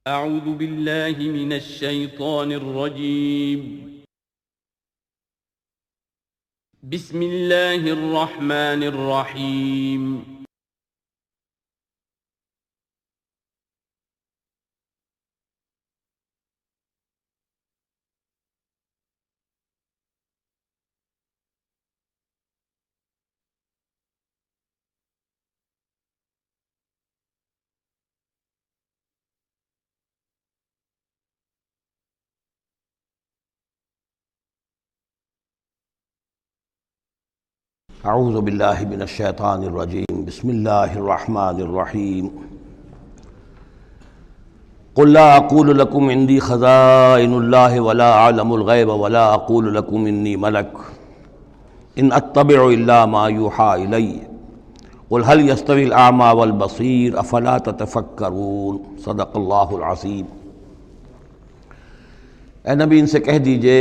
اعوذ باللہ من الشیطان الرجیم بسم اللہ الرحمن الرحیم اعوذ باللہ من الشیطان الرجیم بسم اللہ الرحمن الرحیم قل لا اقول لکم عندی خزائن اللہ ولا اعلم الغیب ولا اقول لکم انی ملک ان اتبع الا ما یوحی الی قل هل یستوی الاعمی والبصیر افلا تتفکرون صدق اللہ العظیم۔ اے نبی ان سے کہہ دیجئے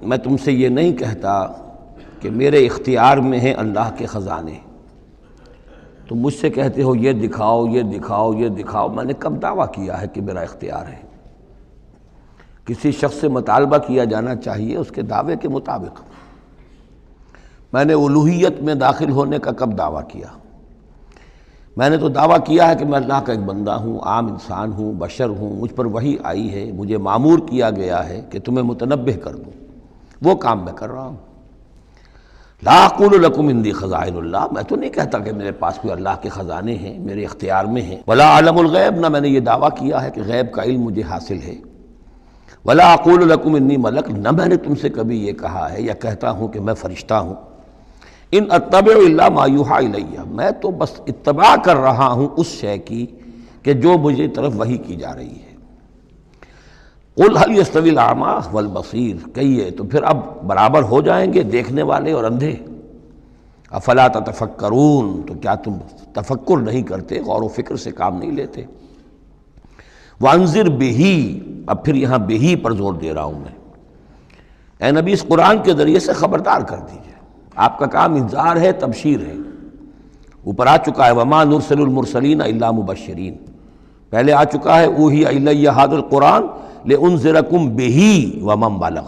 میں تم سے یہ نہیں کہتا کہ میرے اختیار میں ہیں اللہ کے خزانے، تم مجھ سے کہتے ہو یہ دکھاؤ یہ دکھاؤ یہ دکھاؤ، میں نے کب دعویٰ کیا ہے کہ میرا اختیار ہے؟ کسی شخص سے مطالبہ کیا جانا چاہیے اس کے دعوے کے مطابق۔ میں نے الوہیت میں داخل ہونے کا کب دعویٰ کیا؟ میں نے تو دعویٰ کیا ہے کہ میں اللہ کا ایک بندہ ہوں، عام انسان ہوں، بشر ہوں، مجھ پر وحی آئی ہے، مجھے مامور کیا گیا ہے کہ تمہیں متنبہ کر دوں، وہ کام میں کر رہا ہوں۔ لا اقول لکم عندی خزائن اللہ، میں تو نہیں کہتا کہ میرے پاس کوئی اللہ کے خزانے ہیں، میرے اختیار میں ہیں۔ ولا اعلم الغیب، نہ میں نے یہ دعویٰ کیا ہے کہ غیب کا علم مجھے حاصل ہے۔ ولا اقول لکم انی ملک، نہ میں نے تم سے کبھی یہ کہا ہے یا کہتا ہوں کہ میں فرشتہ ہوں۔ ان اتبع الا ما یوحی الی، میں تو بس اتباع کر رہا ہوں اس شے کی کہ جو مجھے طرف وحی کی جا رہی ہے۔ قل هل یستوی الاعمی والبصیر، کہیے تو پھر اب برابر ہو جائیں گے دیکھنے والے اور اندھے؟ افلا تتفکرون، تو کیا تم تفکر نہیں کرتے، غور و فکر سے کام نہیں لیتے؟ وانذر بہ، اب پھر یہاں بہ پر زور دے رہا ہوں میں۔ اے نبی اس قرآن کے ذریعے سے خبردار کر دیجئے، آپ کا کام انذار ہے، تبشیر ہے۔ اوپر آ چکا ہے وما نرسل المرسلین الا مبشرین، پہلے آ چکا ہے اوحی الی ھذا القرآن لانذرکم بہ ومن بلغ،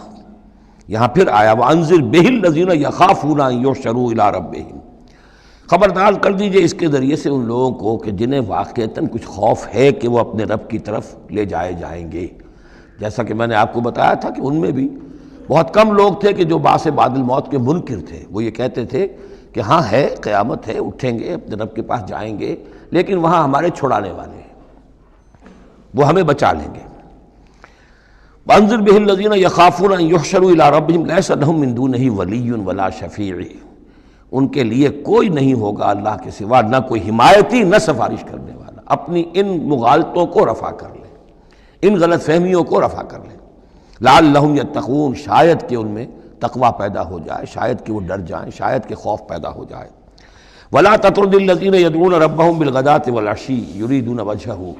یہاں پھر آیا وانذر بہ الذین یخافون ان یحشروا الی ربہم، خبردار کر دیجئے اس کے ذریعے سے ان لوگوں کو کہ جنہیں واقعتاً کچھ خوف ہے کہ وہ اپنے رب کی طرف لے جائے جائیں گے۔ جیسا کہ میں نے آپ کو بتایا تھا کہ ان میں بھی بہت کم لوگ تھے کہ جو بعث بعد الموت کے منکر تھے، وہ یہ کہتے تھے کہ ہاں ہے، قیامت ہے، اٹھیں گے، اپنے رب کے پاس جائیں گے، لیکن وہاں ہمارے چھڑانے والے ہیں، وہ ہمیں بچا لیں گے۔ وانذر بہ الذین یخافون ان یحشروا الی ربہم لیس لہم من دونہ ولی ولا شفیع، ان کے لیے کوئی نہیں ہوگا اللہ کے سوا، نہ کوئی حمایتی نہ سفارش کرنے والا۔ اپنی ان مغالطوں کو رفع کر لیں، ان غلط فہمیوں کو رفع کر لیں۔ لعلہم یتقون، شاید کہ ان میں تقوی پیدا ہو جائے، شاید کہ وہ ڈر جائیں، شاید کہ خوف پیدا ہو جائے۔ ولا تطرد الذین یدعون ربہم بالغداۃ والعشی یریدون وجہہ،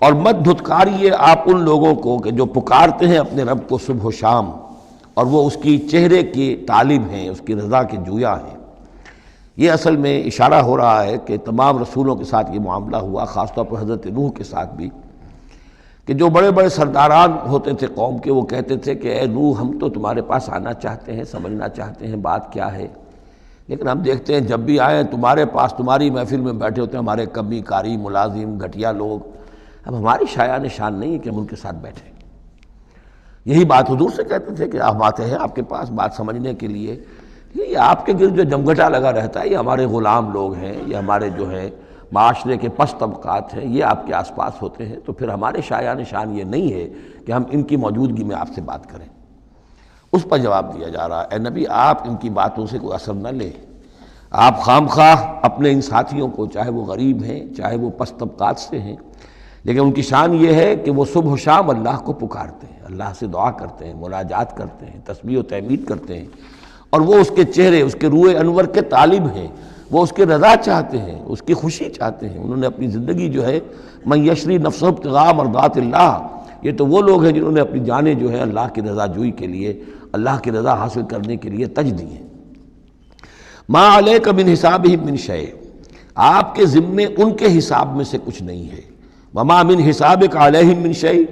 اور مت دھتکاریے آپ ان لوگوں کو کہ جو پکارتے ہیں اپنے رب کو صبح و شام اور وہ اس کی چہرے کے طالب ہیں، اس کی رضا کے جویا ہیں۔ یہ اصل میں اشارہ ہو رہا ہے کہ تمام رسولوں کے ساتھ یہ معاملہ ہوا، خاص طور پر حضرت نوح کے ساتھ بھی، کہ جو بڑے بڑے سرداران ہوتے تھے قوم کے، وہ کہتے تھے کہ اے نوح ہم تو تمہارے پاس آنا چاہتے ہیں، سمجھنا چاہتے ہیں بات کیا ہے، لیکن ہم دیکھتے ہیں جب بھی آئیں تمہارے پاس، تمہاری محفل میں بیٹھے ہوتے ہیں ہمارے کمی کاری ملازم گھٹیا لوگ، اب ہماری شایان نشان نہیں ہے کہ ہم ان کے ساتھ بیٹھیں۔ یہی بات حضور سے کہتے تھے کہ آپ آتے ہیں آپ کے پاس بات سمجھنے کے لیے، یہ آپ کے گرد جو جمگھٹا لگا رہتا ہے یہ ہمارے غلام لوگ ہیں، یہ ہمارے جو ہیں معاشرے کے پست طبقات ہیں، یہ آپ کے آس پاس ہوتے ہیں، تو پھر ہمارے شایان نشان یہ نہیں ہے کہ ہم ان کی موجودگی میں آپ سے بات کریں۔ اس پر جواب دیا جا رہا ہے اے نبی آپ ان کی باتوں سے کوئی اثر نہ لیں، آپ خام خواہ اپنے ان ساتھیوں کو، چاہے وہ غریب ہیں چاہے وہ پست طبقات سے ہیں، لیکن ان کی شان یہ ہے کہ وہ صبح و شام اللہ کو پکارتے ہیں، اللہ سے دعا کرتے ہیں، مناجات کرتے ہیں، تسبیح و تحمید کرتے ہیں، اور وہ اس کے چہرے، اس کے روح انور کے طالب ہیں، وہ اس کے رضا چاہتے ہیں، اس کی خوشی چاہتے ہیں۔ انہوں نے اپنی زندگی جو ہے من یشری نفسہ ابتغاء مرضات اللہ، یہ تو وہ لوگ ہیں جنہوں نے اپنی جانیں جو ہے اللہ کی رضا جوئی کے لیے، اللہ کی رضا حاصل کرنے کے لیے تج دی ہیں۔ ما علیک من حسابہم من شیء، آپ کے ذمے ان کے حساب میں سے کچھ نہیں ہے۔ وما من حسابک علیہم من شیء،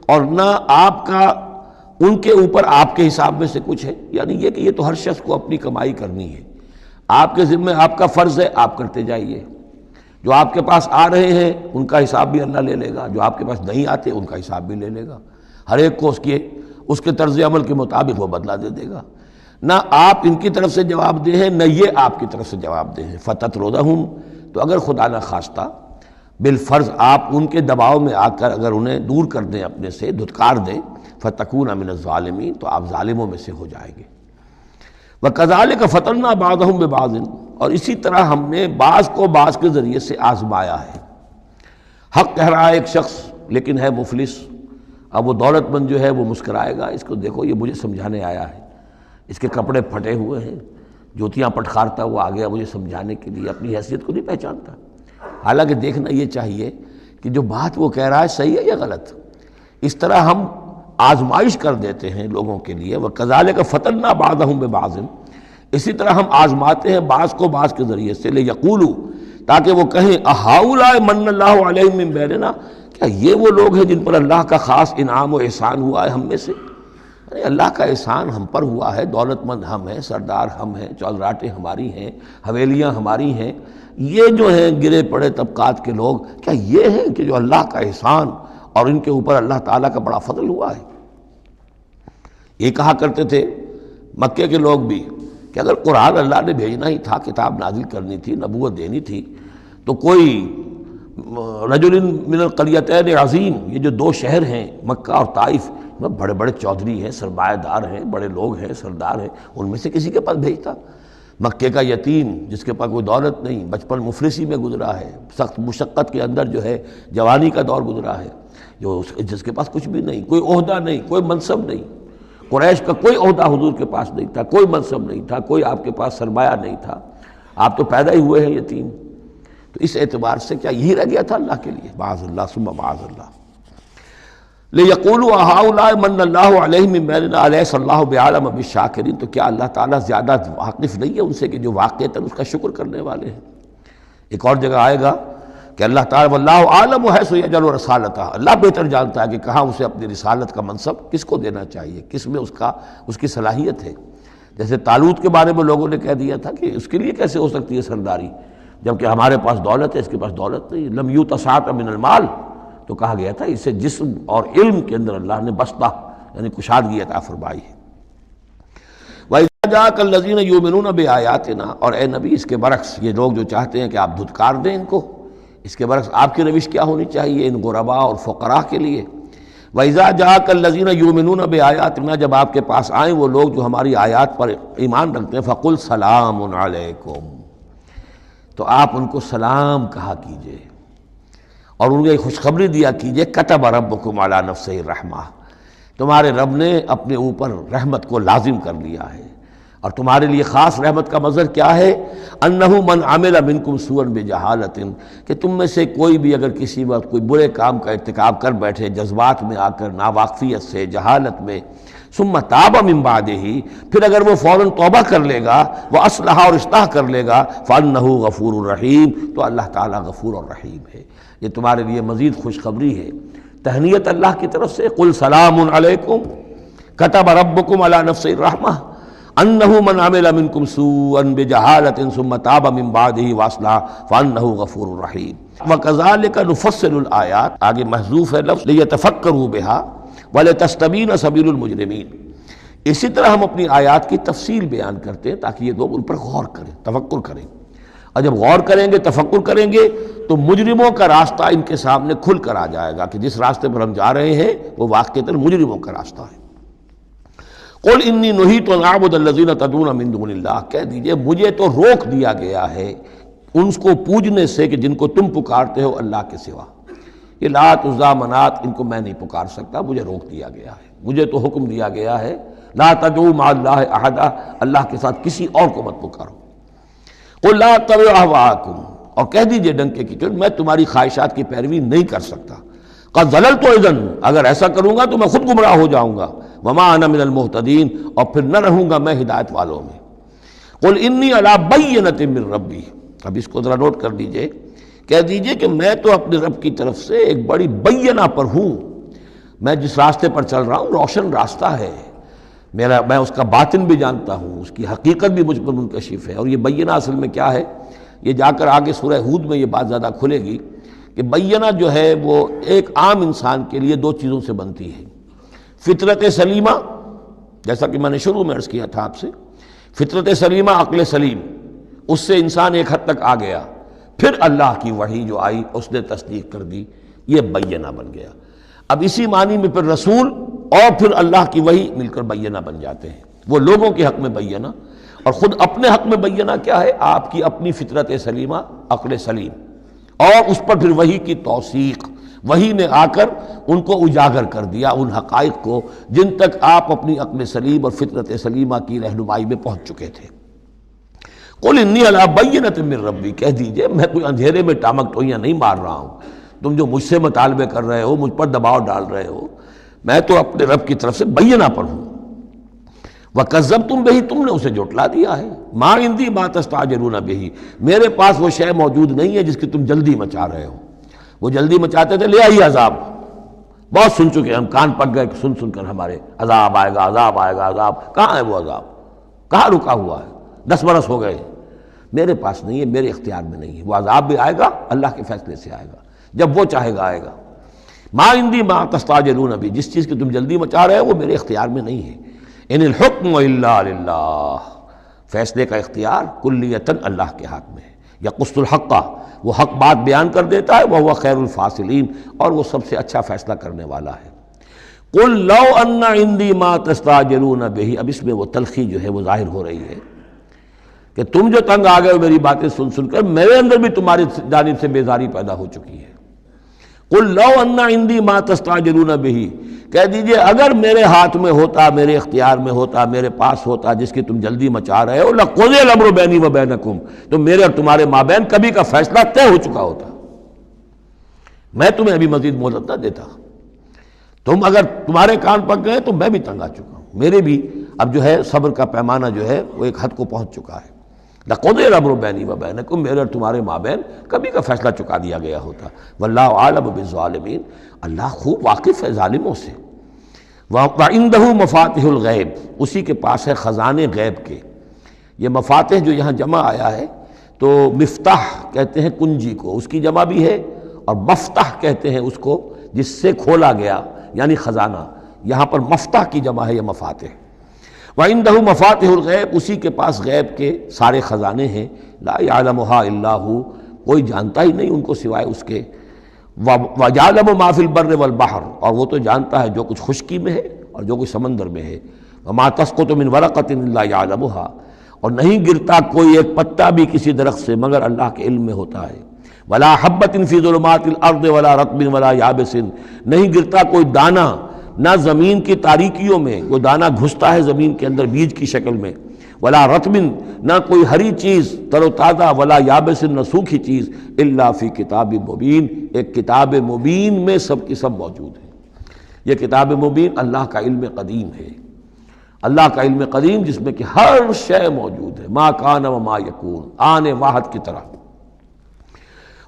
اور نہ آپ کا ان کے اوپر آپ کے حساب میں سے کچھ ہے، یعنی یہ کہ یہ تو ہر شخص کو اپنی کمائی کرنی ہے، آپ کے ذمہ آپ کا فرض ہے، آپ کرتے جائیے، جو آپ کے پاس آ رہے ہیں ان کا حساب بھی اللہ لے لے گا، جو آپ کے پاس نہیں آتے ان کا حساب بھی لے لے گا، ہر ایک کو اس کے طرز عمل کے مطابق وہ بدلہ دے دے گا۔ نہ آپ ان کی طرف سے جواب دہ ہیں، نہ یہ آپ کی طرف سے جواب دہ ہیں۔ فَتَطْرُدَهُمْ، تو اگر خدا نہ خواستہ بالفرض آپ ان کے دباؤ میں آ کر اگر انہیں دور کر دیں، اپنے سے دھتکار دیں، فَتَكُونَ مِنَ الظَّالِمِينَ، تو آپ ظالموں میں سے ہو جائیں گے۔ وَكَذَلِكَ فَتَنَّا بَعْضَهُمْ بِبَعْضٍ، اور اسی طرح ہم نے بعض کو بعض کے ذریعے سے آزمایا ہے۔ حق کہہ رہا ہے ایک شخص لیکن ہے مفلس، اب وہ دولت مند جو ہے وہ مسکرائے گا، اس کو دیکھو یہ مجھے سمجھانے آیا ہے، اس کے کپڑے پھٹے ہوئے ہیں، جوتیاں پٹخارتا ہوا آ گیا مجھے سمجھانے کے لیے، اپنی حیثیت کو نہیں پہچانتا۔ حالانکہ دیکھنا یہ چاہیے کہ جو بات وہ کہہ رہا ہے صحیح ہے یا غلط۔ اس طرح ہم آزمائش کر دیتے ہیں لوگوں کے لیے، وَكَذَلِكَ فَتَنَّا بَعْضَهُمْ بِبَعْضٍ، اسی طرح ہم آزماتے ہیں بعض کو بعض کے ذریعے سے، لِيَقُولُوا، تاکہ وہ کہیں أَهَٰؤُلَاءِ مَنَّ اللَّهُ عَلَيْهِم مِّن بَيْنِنَا، کیا یہ وہ لوگ ہیں جن پر اللہ کا خاص انعام و احسان ہوا ہے ہم میں سے؟ اللہ کا احسان ہم پر ہوا ہے، دولت مند ہم ہیں، سردار ہم ہیں، چودراٹیں ہماری ہیں، حویلیاں ہماری ہیں، یہ جو ہیں گرے پڑے طبقات کے لوگ، کیا یہ ہیں کہ جو اللہ کا احسان اور ان کے اوپر اللہ تعالیٰ کا بڑا فضل ہوا ہے؟ یہ کہا کرتے تھے مکے کے لوگ بھی کہ اگر قرآن اللہ نے بھیجنا ہی تھا، کتاب نازل کرنی تھی، نبوت دینی تھی، تو کوئی رجل من القریتین عظیم، یہ جو دو شہر ہیں مکہ اور طائف، بڑے بڑے چودھری ہیں، سرمایہ دار ہیں، بڑے لوگ ہیں، سردار ہیں، ان میں سے کسی کے پاس بھیجتا۔ مکے کا یتیم جس کے پاس کوئی دولت نہیں، بچپن مفلسی میں گزرا ہے، سخت مشقت کے اندر جو ہے جوانی کا دور گزرا ہے، جس کے پاس کچھ بھی نہیں، کوئی عہدہ نہیں، کوئی منصب نہیں، قریش کا کوئی عہدہ حضور کے پاس نہیں تھا، کوئی منصب نہیں تھا، کوئی آپ کے پاس سرمایہ نہیں تھا، آپ تو پیدا ہی ہوئے ہیں یتیم، تو اس اعتبار سے کیا یہی رہ گیا تھا اللہ کے لیے؟ معاذ اللہ ثم معاذ اللہ۔ لِيَقُولُوا أَهَٰؤُلَاءِ مَنَّ اللَّهُ عَلَيْهِم مِّن بَيْنِنَا أَلَيْسَ اللَّهُ بِأَعْلَمَ بِالشَّاكِرِينَ، تو کیا اللہ تعالیٰ زیادہ واقف نہیں ہے ان سے کہ جو واقعتاً اس کا شکر کرنے والے ہیں؟ ایک اور جگہ آئے گا کہ اللہ تعالیٰ وَاللَّهُ أَعْلَمُ حَيْثُ يَجْعَلُ رِسَالَتَهُ، اللہ بہتر جانتا ہے کہ کہاں اسے اپنی رسالت کا منصب کس کو دینا چاہیے، کس میں اس کی صلاحیت ہے۔ جیسے طالوت کے بارے میں لوگوں نے کہہ دیا تھا کہ اس کے لیے کیسے ہو سکتی ہے سرداری، جبکہ ہمارے پاس دولت ہے، اس کے پاس دولت نہیں، لم یؤت سعۃ من المال، تو کہا گیا تھا اسے جسم اور علم کے اندر اللہ نے بسطہ یعنی کشادگی عطا فرمائی ہے۔ وَإِذَا جَاءَكَ الَّذِينَ يُؤْمِنُونَ بِآيَاتِنَا، اور اے نبی اس کے برعکس یہ لوگ جو چاہتے ہیں کہ آپ دھتکار دیں ان کو، اس کے برعکس آپ کی روش کیا ہونی چاہیے ان غرباء اور فقراء کے لیے؟ وَإِذَا جَاءَكَ الَّذِينَ يُؤْمِنُونَ بِآيَاتِنَا، جب آپ کے پاس آئیں وہ لوگ جو ہماری آیات پر ایمان رکھتے ہیں، فَقُلْ سَلَامٌ عَلَيْكُمْ، تو آپ ان کو سلام کہا کیجئے اور ان کو خوشخبری دیا کیجئے، کتب ربکم علی نفسہ الرحمہ، تمہارے رب نے اپنے اوپر رحمت کو لازم کر لیا ہے، اور تمہارے لیے خاص رحمت کا مظہر کیا ہے؟ انہ من عمل منکم سوءا بجہالۃ، کہ تم میں سے کوئی بھی اگر کسی وقت کوئی برے کام کا ارتکاب کر بیٹھے، جذبات میں آ کر، ناواقفیت سے، جہالت میں، ثم تاب من بعدہ، پھر اگر وہ فوراً توبہ کر لے گا، وہ اصلاح اور اصلاح کر لے گا، فانہ غفور الرحیم، تو اللہ تعالیٰ غفور الرحیم ہے۔ یہ تمہارے لیے مزید خوشخبری ہے، تہنیت اللہ کی طرف سے، قل سلام علیکم کتب ربکم علی نفسہ الرحمہ انہ من عمل منکم سوءا بجہالۃ ثم تاب من بعدہ واصلح فانہ غفور الرحیم۔ وکذالک نفصل الآیات، آگے محذوف ہے لفظ لیتفکروا بہا وَلِتَسْتَبِينَ سَبِيلُ الْمُجْرِمِينَ، اسی طرح ہم اپنی آیات کی تفصیل بیان کرتے ہیں تاکہ یہ لوگ ان پر غور کریں، تفکر کریں، اور جب غور کریں گے، تفکر کریں گے تو مجرموں کا راستہ ان کے سامنے کھل کر آ جائے گا کہ جس راستے پر ہم جا رہے ہیں وہ واقعتاً مجرموں کا راستہ ہے۔ قُلْ إِنِّي نُهِيتُ أَنْ أَعْبُدَ الَّذِينَ تَدْعُونَ مِن دُونِ اللَّهِ، کہہ دیجئے مجھے تو روک دیا گیا ہے ان کو پوجنے سے کہ جن کو تم پکارتے ہو اللہ کے سوا، یہ لات عزا منات ان کو میں نہیں پکار سکتا، مجھے روک دیا گیا ہے، مجھے تو حکم دیا گیا ہے لا تدعوا مع اللہ احدا، اللہ کے ساتھ کسی اور کو مت پکارو۔ قل لا اتبع اہواءکم، اور کہہ دیجئے ڈنکے کی چوٹ میں تمہاری خواہشات کی پیروی نہیں کر سکتا، قد ضللت اذن، اگر ایسا کروں گا تو میں خود گمراہ ہو جاؤں گا، وما انا من المہتدین، اور پھر نہ رہوں گا میں ہدایت والوں میں۔ قل انی علی بینۃ من ربی، اب اس کو ذرا نوٹ کر لیجئے کہہ دیجئے کہ میں تو اپنے رب کی طرف سے ایک بڑی بینہ پر ہوں، میں جس راستے پر چل رہا ہوں روشن راستہ ہے، میں اس کا باطن بھی جانتا ہوں، اس کی حقیقت بھی مجھ پر منکشف ہے۔ اور یہ بینہ اصل میں کیا ہے، یہ جا کر آگے سورہ ہود میں یہ بات زیادہ کھلے گی کہ بینہ جو ہے وہ ایک عام انسان کے لیے دو چیزوں سے بنتی ہے، فطرت سلیمہ، جیسا کہ میں نے شروع میں عرض کیا تھا آپ سے، فطرت سلیمہ، عقل سلیم، اس سے انسان ایک حد تک آ گیا، پھر اللہ کی وحی جو آئی اس نے تصدیق کر دی، یہ بینہ بن گیا۔ اب اسی معنی میں پھر رسول اور پھر اللہ کی وحی مل کر بینہ بن جاتے ہیں، وہ لوگوں کے حق میں بینہ، اور خود اپنے حق میں بینہ کیا ہے، آپ کی اپنی فطرت سلیمہ، عقل سلیم، اور اس پر پھر وحی کی توثیق، وحی نے آ کر ان کو اجاگر کر دیا، ان حقائق کو جن تک آپ اپنی عقل سلیم اور فطرت سلیمہ کی رہنمائی میں پہنچ چکے تھے۔ قل انی علی بینۃ من ربی، کہہ دیجئے میں کوئی اندھیرے میں ٹامک ٹوئیاں نہیں مار رہا ہوں، تم جو مجھ سے مطالبے کر رہے ہو، مجھ پر دباؤ ڈال رہے ہو، میں تو اپنے رب کی طرف سے بینہ پر ہوں۔ وَكَذَّبْتُمْ بِهِ، تم نے اسے جھٹلا دیا ہے، مَا عِندِي مَا تَسْتَعْجِلُونَ بِهِ، میرے پاس وہ شے موجود نہیں ہے جس کی تم جلدی مچا رہے ہو۔ وہ جلدی مچاتے تھے، لے آئیے عذاب، بہت سن چکے ہم، کان پک گئے سن کر ہمارے، عذاب آئے گا، عذاب آئے گا، عذاب، کہاں ہے وہ عذاب، کہاں رکا ہوا ہے، 10 برس ہو گئے، میرے پاس نہیں ہے، میرے اختیار میں نہیں ہے۔ وہ عذاب بھی آئے گا، اللہ کے فیصلے سے آئے گا، جب وہ چاہے گا آئے گا۔ ما عندی ما تستعجلون بھی، جس چیز کی تم جلدی مچا رہے ہو وہ میرے اختیار میں نہیں ہے۔ ان الحکم الا للہ، فیصلے کا اختیار کلیتاً اللہ کے ہاتھ میں ہے۔ یقص الحق، وہ حق بات بیان کر دیتا ہے، وہ خیر الفاصلین، اور وہ سب سے اچھا فیصلہ کرنے والا ہے۔ قل لو ان عندی ما تستعجلون به، اب اس میں وہ تلخی جو ہے وہ ظاہر ہو رہی ہے کہ تم جو تنگ آ گئے ہو میری باتیں سن کر، میرے اندر بھی تمہاری جانب سے بیزاری پیدا ہو چکی ہے۔ قل لو ان عندی ما تستعجلون به، کہہ دیجئے اگر میرے ہاتھ میں ہوتا، میرے اختیار میں ہوتا، میرے پاس ہوتا جس کی تم جلدی مچا رہے ہو، لقضی الامر بینی و بینکم، تو میرے اور تمہارے مابین کبھی کا فیصلہ طے ہو چکا ہوتا، میں تمہیں ابھی مزید مہلت نہ دیتا۔ تم اگر تمہارے کان پک گئے تو میں بھی تنگ آ چکا ہوں، میرے بھی اب جو ہے صبر کا پیمانہ جو ہے وہ ایک حد کو پہنچ چکا ہے۔ لقضی الامر بینی و بینکم، میرے اور تمہارے مابین کبھی کا فیصلہ چکا دیا گیا ہوتا۔ واللہ عالم بالظالمین، اللہ خوب واقف ہے ظالموں سے۔ وَعِندَهُ مَفَاتِحُ الْغَیب، اسی کے پاس ہے خزانے غیب کے۔ یہ مفاتح جو یہاں جمع آیا ہے تو مفتاح کہتے ہیں کنجی کو، اس کی جمع بھی ہے، اور مفتاح کہتے ہیں اس کو جس سے کھولا گیا، یعنی خزانہ۔ یہاں پر مفتاح کی جمع ہے یہ مفاتح۔ وَعِندَهُ مَفَاتِحُ الْغَیب، اسی کے پاس غیب کے سارے خزانے ہیں۔ لا يَعْلَمُهَا إِلَّا هُوَ، کوئی جانتا ہی نہیں ان کو سوائے اس کے۔ وَيَعْلَمُ مَا فِي الْبَرِّ وَالْبَحْرِ، اور وہ تو جانتا ہے جو کچھ خشکی میں ہے اور جو کچھ سمندر میں ہے۔ وَمَا تَسْقُطُ مِنْ وَرَقَةٍ إِلَّا يَعْلَمُهَا، اور نہیں گرتا کوئی ایک پتا بھی کسی درخت سے مگر اللہ کے علم میں ہوتا ہے۔ وَلَا حَبَّةٍ فِي ظُلُمَاتِ الْأَرْضِ وَلَا رَطْبٍ وَلَا يَابِسٍ، نہیں گرتا کوئی دانہ نہ زمین کی تاریکیوں میں، وہ دانہ گھستا ہے زمین کے اندر بیج کی شکل میں، ولا رطب، نہ کوئی ہری چیز تر و تازہ، ولا یابس، نہ سوکھی چیز، الا فی کتاب مبین، ایک کتاب مبین میں سب کی سب موجود ہے۔ یہ کتاب مبین اللہ کا علم قدیم ہے، اللہ کا علم قدیم جس میں کہ ہر شے موجود ہے، ما کان و ما یکون، آن واحد کی طرح۔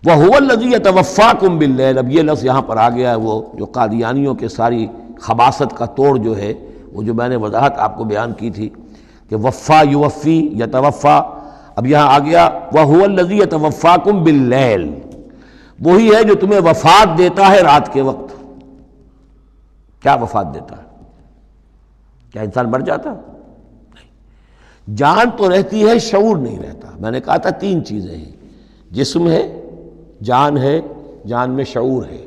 وَهُوَ الَّذِي يَتَوَفَّاكُمْ بِاللَّيْلِ، اب یہ لفظ یہاں پر آ گیا ہے، وہ جو قادیانیوں کے ساری خباثت کا توڑ جو ہے، وہ جو میں نے وضاحت آپ کو بیان کی تھی کہ وفا یوفی یتوفا، اب یہاں آ گیا وَهُوَ الَّذِي يَتَوَفَّاكُمْ بِاللَّيْلِ، وہی ہے جو تمہیں وفات دیتا ہے رات کے وقت۔ کیا وفات دیتا ہے؟ کیا انسان مر جاتا؟ نہیں، جان تو رہتی ہے، شعور نہیں رہتا۔ میں نے کہا تھا 3 چیزیں ہیں، جسم ہے، جان ہے، جان میں شعور ہے۔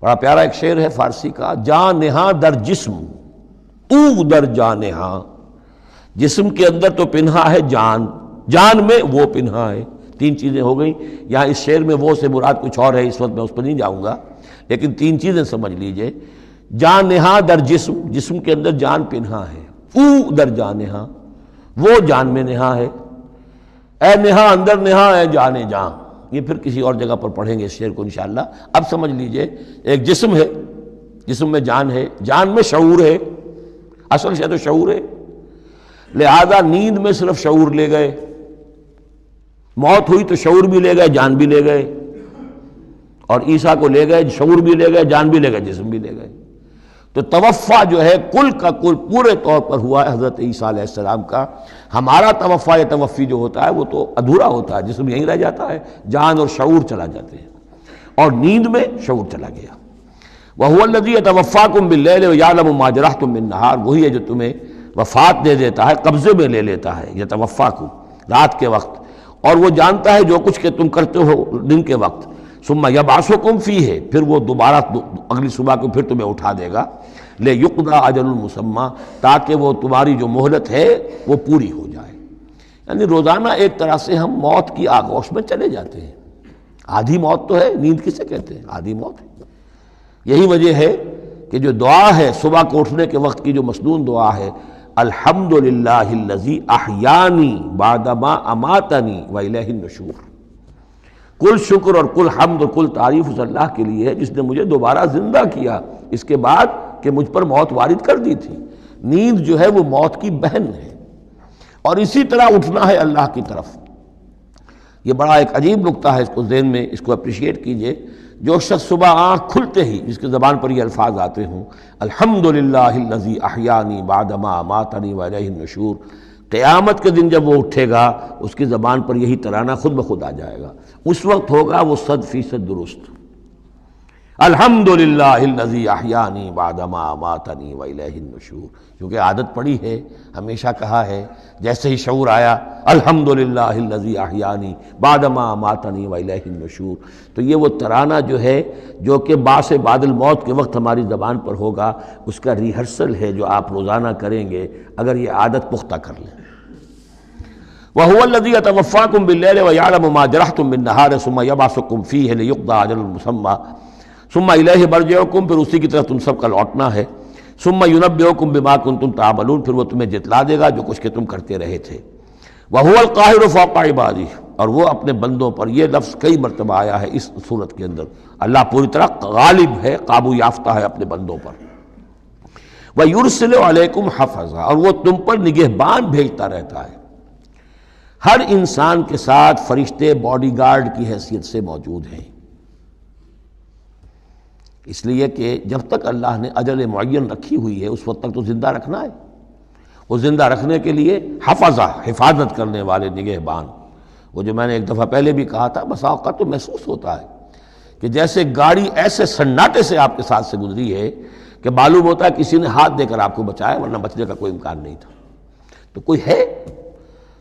بڑا پیارا ایک شعر ہے فارسی کا، جان نہاں در جسم او در جان نہاں، جسم کے اندر تو پنہا ہے جان، جان میں وہ پنہا ہے۔ 3 چیزیں ہو گئیں۔ یہاں اس شعر میں وہ سے مراد کچھ اور ہے، اس وقت میں اس پر نہیں جاؤں گا، لیکن 3 چیزیں سمجھ لیجئے۔ جان نہاں در جسم، جسم کے اندر جان پنہا ہے، او در جان نہاں، وہ جان میں نہا ہے، اے نہا اندر نہا اے جانے جان۔ یہ پھر کسی اور جگہ پر پڑھیں گے اس شعر کو انشاءاللہ۔ اب سمجھ لیجئے، ایک جسم ہے، جسم میں جان ہے، جان میں شعور ہے، اصل شے تو شعور ہے، لہذا نیند میں صرف شعور لے گئے، موت ہوئی تو شعور بھی لے گئے، جان بھی لے گئے، اور عیسیٰ کو لے گئے، شعور بھی لے گئے، جان بھی لے گئے، جسم بھی لے گئے۔ تو توفع جو ہے کل کا کل پورے طور پر ہوا ہے حضرت عیسیٰ علیہ السلام کا۔ ہمارا توفع یا توفی جو ہوتا ہے وہ تو ادھورا ہوتا ہے، جسم یہیں رہ جاتا ہے، جان اور شعور چلا جاتے ہیں، اور نیند میں شعور چلا گیا۔ وَهُوَ الَّذِي يَتَوَفَّاكُم بِاللَّيْلِ وَيَعْلَمُ مَا جَرَحْتُم بِالنَّهَارِ، وہی ہے جو تمہیں وفات دے دیتا ہے، قبضے میں لے لیتا ہے، یتوفاکم رات کے وقت، اور وہ جانتا ہے جو کچھ کہ تم کرتے ہو دن کے وقت۔ ثم یبعثکم فیہ، پھر وہ دوبارہ اگلی صبح کو پھر تمہیں اٹھا دے گا، لیقضی اجل مسمی، تاکہ وہ تمہاری جو مہلت ہے وہ پوری ہو جائے۔ یعنی روزانہ ایک طرح سے ہم موت کی آغوش میں چلے جاتے ہیں۔ آدھی موت تو ہے، نیند کسے کہتے ہیں؟ آدھی موت ہے۔ یہی وجہ ہے کہ جو دعا ہے صبح کو اٹھنے کے وقت کی، جو مسنون دعا ہے، الحمدللہ الذی احیانی بعدما اماتنی والیہ النشور، کل شکر اور کل حمد اور کل تعریف اس اللہ کے لیے ہے جس نے مجھے دوبارہ زندہ کیا اس کے بعد کہ مجھ پر موت وارد کر دی تھی۔ نیند جو ہے وہ موت کی بہن ہے، اور اسی طرح اٹھنا ہے اللہ کی طرف۔ یہ بڑا ایک عجیب نکتہ ہے، اس کو ذہن میں اس کو اپریشیٹ کیجئے۔ جو شخص صبح آنکھ کھلتے ہی جس کے زبان پر یہ الفاظ آتے ہوں، الحمدللہ الذی احیانی بعدما اماتنی والیہ النشور، قیامت کے دن جب وہ اٹھے گا اس کی زبان پر یہی ترانہ خود بخود آ جائے گا، اس وقت ہوگا وہ 100% درست۔ الحمدللہ الذی احیانی بعدما اماتنی والیہ النشور، کیونکہ عادت پڑی ہے، ہمیشہ کہا ہے، جیسے ہی شعور آیا الحمدللہ الذی احیانی بعدما اماتنی والیہ النشور، تو یہ وہ ترانہ جو ہے جو کہ باعث بعد الموت کے وقت ہماری زبان پر ہوگا، اس کا ریہرسل ہے جو آپ روزانہ کریں گے اگر یہ عادت پختہ کر لیں۔ وَهُوَ الَّذِي يَتَوَفَّاكُم بِاللَّيْلِ وَيَعْلَمُ مَا جَرَحْتُم بِالنَّهَارِ ثُمَّ يَبْعَثُكُم فِيهِ لِيُقْضَىٰ أَجَلٌ مُّسَمًّى ثُمَّ إِلَيْهِ مَرْجِعُكُم، پھر اسی کی طرف تم سب کا لوٹنا ہے۔ ثُمَّ يُنَبِّئُكُم بِمَا كُنتُمْ تَعْمَلُونَ، پھر وہ تمہیں جتلا دے گا جو کچھ کہ تم کرتے رہے تھے۔ وَهُوَ الْقَاهِرُ فَوْقَ عِبَادِهِ، اور وہ اپنے بندوں پر، یہ لفظ کئی مرتبہ آیا ہے اس صورت کے اندر، اللہ پوری طرح غالب ہے، قابو یافتہ ہے اپنے بندوں پر۔ وَيُرْسِلُ عَلَيْكُمْ حَفَظًا، اور وہ تم پر نگہبان بھیجتا رہتا ہے۔ ہر انسان کے ساتھ فرشتے باڈی گارڈ کی حیثیت سے موجود ہیں، اس لیے کہ جب تک اللہ نے اجل معین رکھی ہوئی ہے اس وقت تک تو زندہ رکھنا ہے۔ وہ زندہ رکھنے کے لیے حفظہ، حفاظت کرنے والے نگہبان، وہ جو میں نے ایک دفعہ پہلے بھی کہا تھا، بسا اوقات تو محسوس ہوتا ہے کہ جیسے گاڑی ایسے سناٹے سے آپ کے ساتھ سے گزری ہے کہ معلوم ہوتا ہے کسی نے ہاتھ دے کر آپ کو بچایا، ورنہ بچنے کا کوئی امکان نہیں تھا۔ تو کوئی ہے،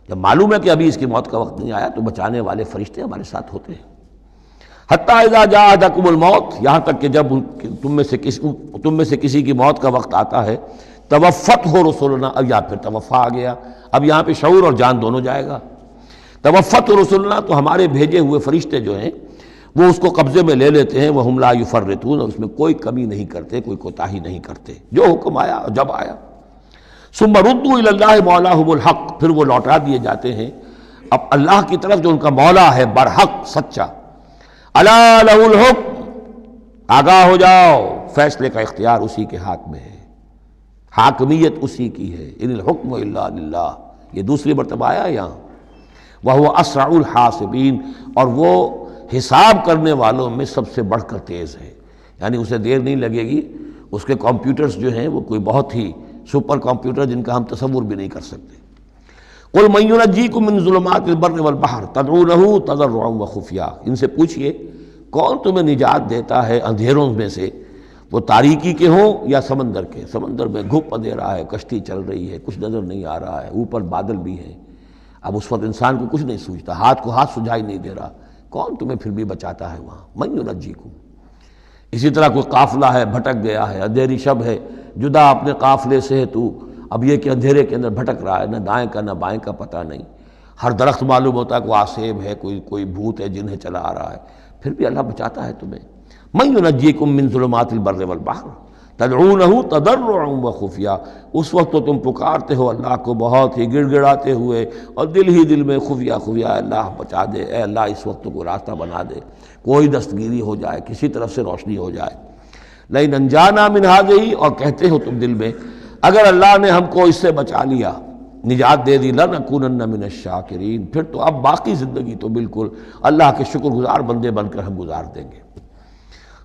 جب معلوم ہے کہ ابھی اس کی موت کا وقت نہیں آیا تو بچانے والے فرشتے ہمارے ساتھ ہوتے ہیں۔ حتیٰ اذا جاء احدکم الموت، یہاں تک کہ جب تم میں سے کسی کی موت کا وقت آتا ہے، توفته رسلنا، اب یہاں پھر توفا آ گیا، اب یہاں پہ شعور اور جان دونوں جائے گا۔ توفته رسلنا، تو ہمارے بھیجے ہوئے فرشتے جو ہیں وہ اس کو قبضے میں لے لیتے ہیں، وہم لا یفرطون، اور اس میں کوئی کمی نہیں کرتے، کوئی کوتاہی نہیں کرتے، جو حکم آیا اور جب آیا۔ ثم ردوا الی اللہ مولاہم الحق، پھر وہ لوٹا دیے جاتے ہیں اب اللہ کی طرف جو ان کا مولا ہے برحق، سچا۔ الا لہ الحکم، آگاہ ہو جاؤ، فیصلے کا اختیار اسی کے ہاتھ میں ہے، حاکمیت اسی کی ہے۔ ان الحکم الا للہ، یہ دوسری مرتبہ آیا یہاں۔ وہو اسرع الحاسبین، اور وہ حساب کرنے والوں میں سب سے بڑھ کر تیز ہے، یعنی اسے دیر نہیں لگے گی۔ اس کے کمپیوٹرز جو ہیں وہ کوئی بہت ہی سپر کمپیوٹر جن کا ہم تصور بھی نہیں کر سکتے۔ قل من ینجیکم من ظلمات البر والبحر تدعونہ تضرعا وخفیا، ان سے پوچھئے کون تمہیں نجات دیتا ہے اندھیروں میں سے، وہ تاریکی کے ہوں یا سمندر کے۔ سمندر میں گھپ اندھیرا ہے، کشتی چل رہی ہے، کچھ نظر نہیں آ رہا ہے، اوپر بادل بھی ہیں، اب اس وقت انسان کو کچھ نہیں سوچتا، ہاتھ کو ہاتھ سجھائی نہیں دے رہا، کون تمہیں پھر بھی بچاتا ہے وہاں؟ من ینجیکم۔ اسی طرح کوئی قافلہ ہے، بھٹک گیا ہے، اندھیری شب ہے، جدا اپنے قافلے سے ہے تو اب یہ کہ اندھیرے کے اندر بھٹک رہا ہے، نہ دائیں کا نہ بائیں کا پتہ نہیں، ہر درخت معلوم ہوتا ہے کوئی آسیب ہے، کوئی بھوت ہے جنہیں چلا آ رہا ہے، پھر بھی اللہ بچاتا ہے تمہیں۔ من ینجیکم من ظلمات البر والبحر تدعونہ تضرعا وخفیا، اس وقت تو تم پکارتے ہو اللہ کو بہت ہی گڑ گڑاتے ہوئے اور دل ہی دل میں خفیہ خفیہ، اے اللہ بچا دے، اے اللہ اس وقت کو راستہ بنا دے، کوئی دستگیری ہو جائے، کسی طرف سے روشنی ہو جائے۔ لئن انجانا من ہذہ، اور کہتے ہو تم دل میں اگر اللہ نے ہم کو اس سے بچا لیا، نجات دے دی لنکونن من الشاکرین، پھر تو اب باقی زندگی تو بالکل اللہ کے شکر گزار بندے بن کر ہم گزار دیں گے۔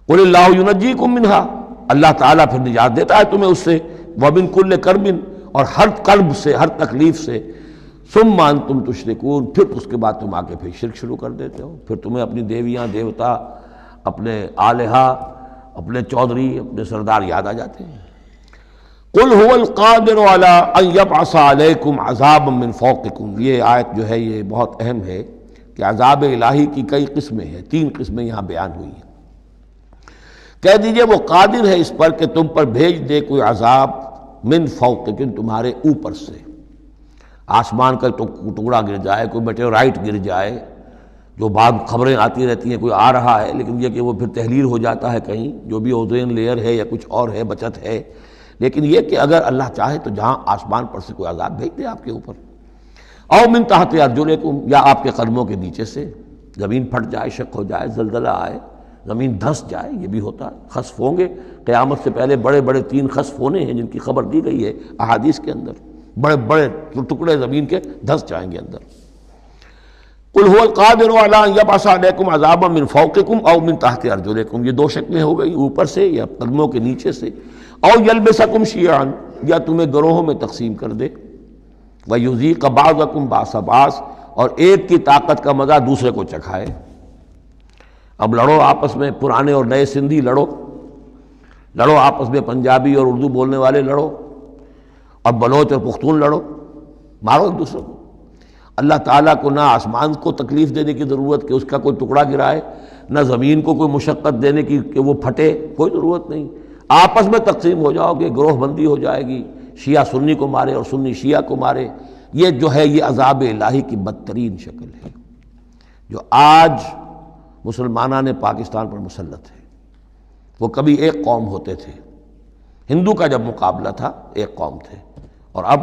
قل اللہ ینجیکم منہا، اللہ تعالیٰ پھر نجات دیتا ہے تمہیں اس سے، ومن کل کرب، اور ہر کرب سے، ہر تکلیف سے، ثم انتم تشرکون، پھر اس کے بعد تم آ کے پھر شرک شروع کر دیتے ہو، پھر تمہیں اپنی دیویاں دیوتا، اپنے آلہہ، اپنے چودھری، اپنے سردار یاد آ جاتے ہیں۔ قل هو القادر على ان يبعث عليكم عذابا من فوقكم، یہ آیت جو ہے یہ بہت اہم ہے کہ عذاب الہی کی کئی قسمیں ہیں، 3 قسمیں یہاں بیان ہوئی ہیں۔ کہہ دیجئے وہ قادر ہے اس پر کہ تم پر بھیج دے کوئی عذاب من فوقکم، تمہارے اوپر سے، آسمان کا ٹکڑا گر جائے، کوئی میٹیورائٹ گر جائے، جو بعض خبریں آتی رہتی ہیں کوئی آ رہا ہے، لیکن یہ کہ وہ پھر تحلیل ہو جاتا ہے کہیں، جو بھی اوزون لیئر ہے یا کچھ اور ہے بچت ہے، لیکن یہ کہ اگر اللہ چاہے تو جہاں آسمان پر سے کوئی عذاب بھیج دے آپ کے اوپر، او من تحت ارجلکم، یا آپ کے قدموں کے نیچے سے، زمین پھٹ جائے، شق ہو جائے، زلزلہ آئے، زمین دھنس جائے، یہ بھی ہوتا ہے، خسف ہوں گے، قیامت سے پہلے بڑے بڑے 3 خسف ہونے ہیں جن کی خبر دی گئی ہے احادیث کے اندر، بڑے بڑے ٹکڑے زمین کے دھنس جائیں گے اندر۔ قل هو القادر على ان يبعث عليكم عذابا من فوقكم او من تحت ارجلكم، یہ 2 شکلیں ہو گئی، اوپر سے یا قدموں کے نیچے سے، او يلبسكم شيعا، یا تمہیں گروہوں میں تقسیم کر دے، ويذيق بعضكم بعض بعض، اور ایک کی طاقت کا مزہ دوسرے کو چکھائے۔ اب لڑو آپس میں، پرانے اور نئے سندھی لڑو آپس میں، پنجابی اور اردو بولنے والے لڑو، اور بلوچ اور پختون لڑو، مارو ایک دوسرے کو۔ اللہ تعالیٰ کو نہ آسمان کو تکلیف دینے کی ضرورت کہ اس کا کوئی ٹکڑا گرائے، نہ زمین کو کوئی مشقت دینے کی کہ وہ پھٹے، کوئی ضرورت نہیں، آپس میں تقسیم ہو جاؤ گے، گروہ بندی ہو جائے گی، شیعہ سنی کو مارے اور سنی شیعہ کو مارے۔ یہ جو ہے یہ عذاب الہی کی بدترین شکل ہے جو آج مسلمانان پاکستان پر مسلط ہے۔ وہ کبھی ایک قوم ہوتے تھے، ہندو کا جب مقابلہ تھا ایک قوم تھے، اور اب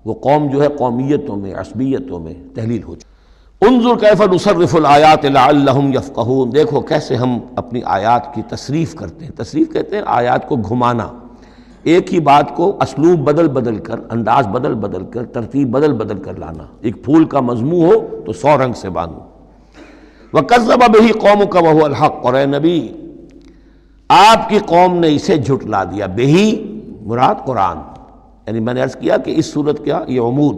وہ قوم جو ہے قومیتوں میں، عصبیتوں میں تحلیل ہو چکی۔ انظر کیف نصرف الآیات لعلہم یفقہون، دیکھو کیسے ہم اپنی آیات کی تصریف کرتے ہیں، تصریف کہتے ہیں آیات کو گھمانا، ایک ہی بات کو اسلوب بدل بدل کر، انداز بدل بدل کر، ترتیب بدل بدل کر لانا، ایک پھول کا مضمون ہو تو 100 رنگ سے باندھو۔ وَكَذَّبَ بِهِ قَوْمُكَ وَهُوَ الْحَقُّ، اور اے نبی آپ کی قوم نے اسے جھٹلا دیا، بہی مراد قرآن، یعنی میں نے عرض کیا کہ اس صورت کیا یہ عمود،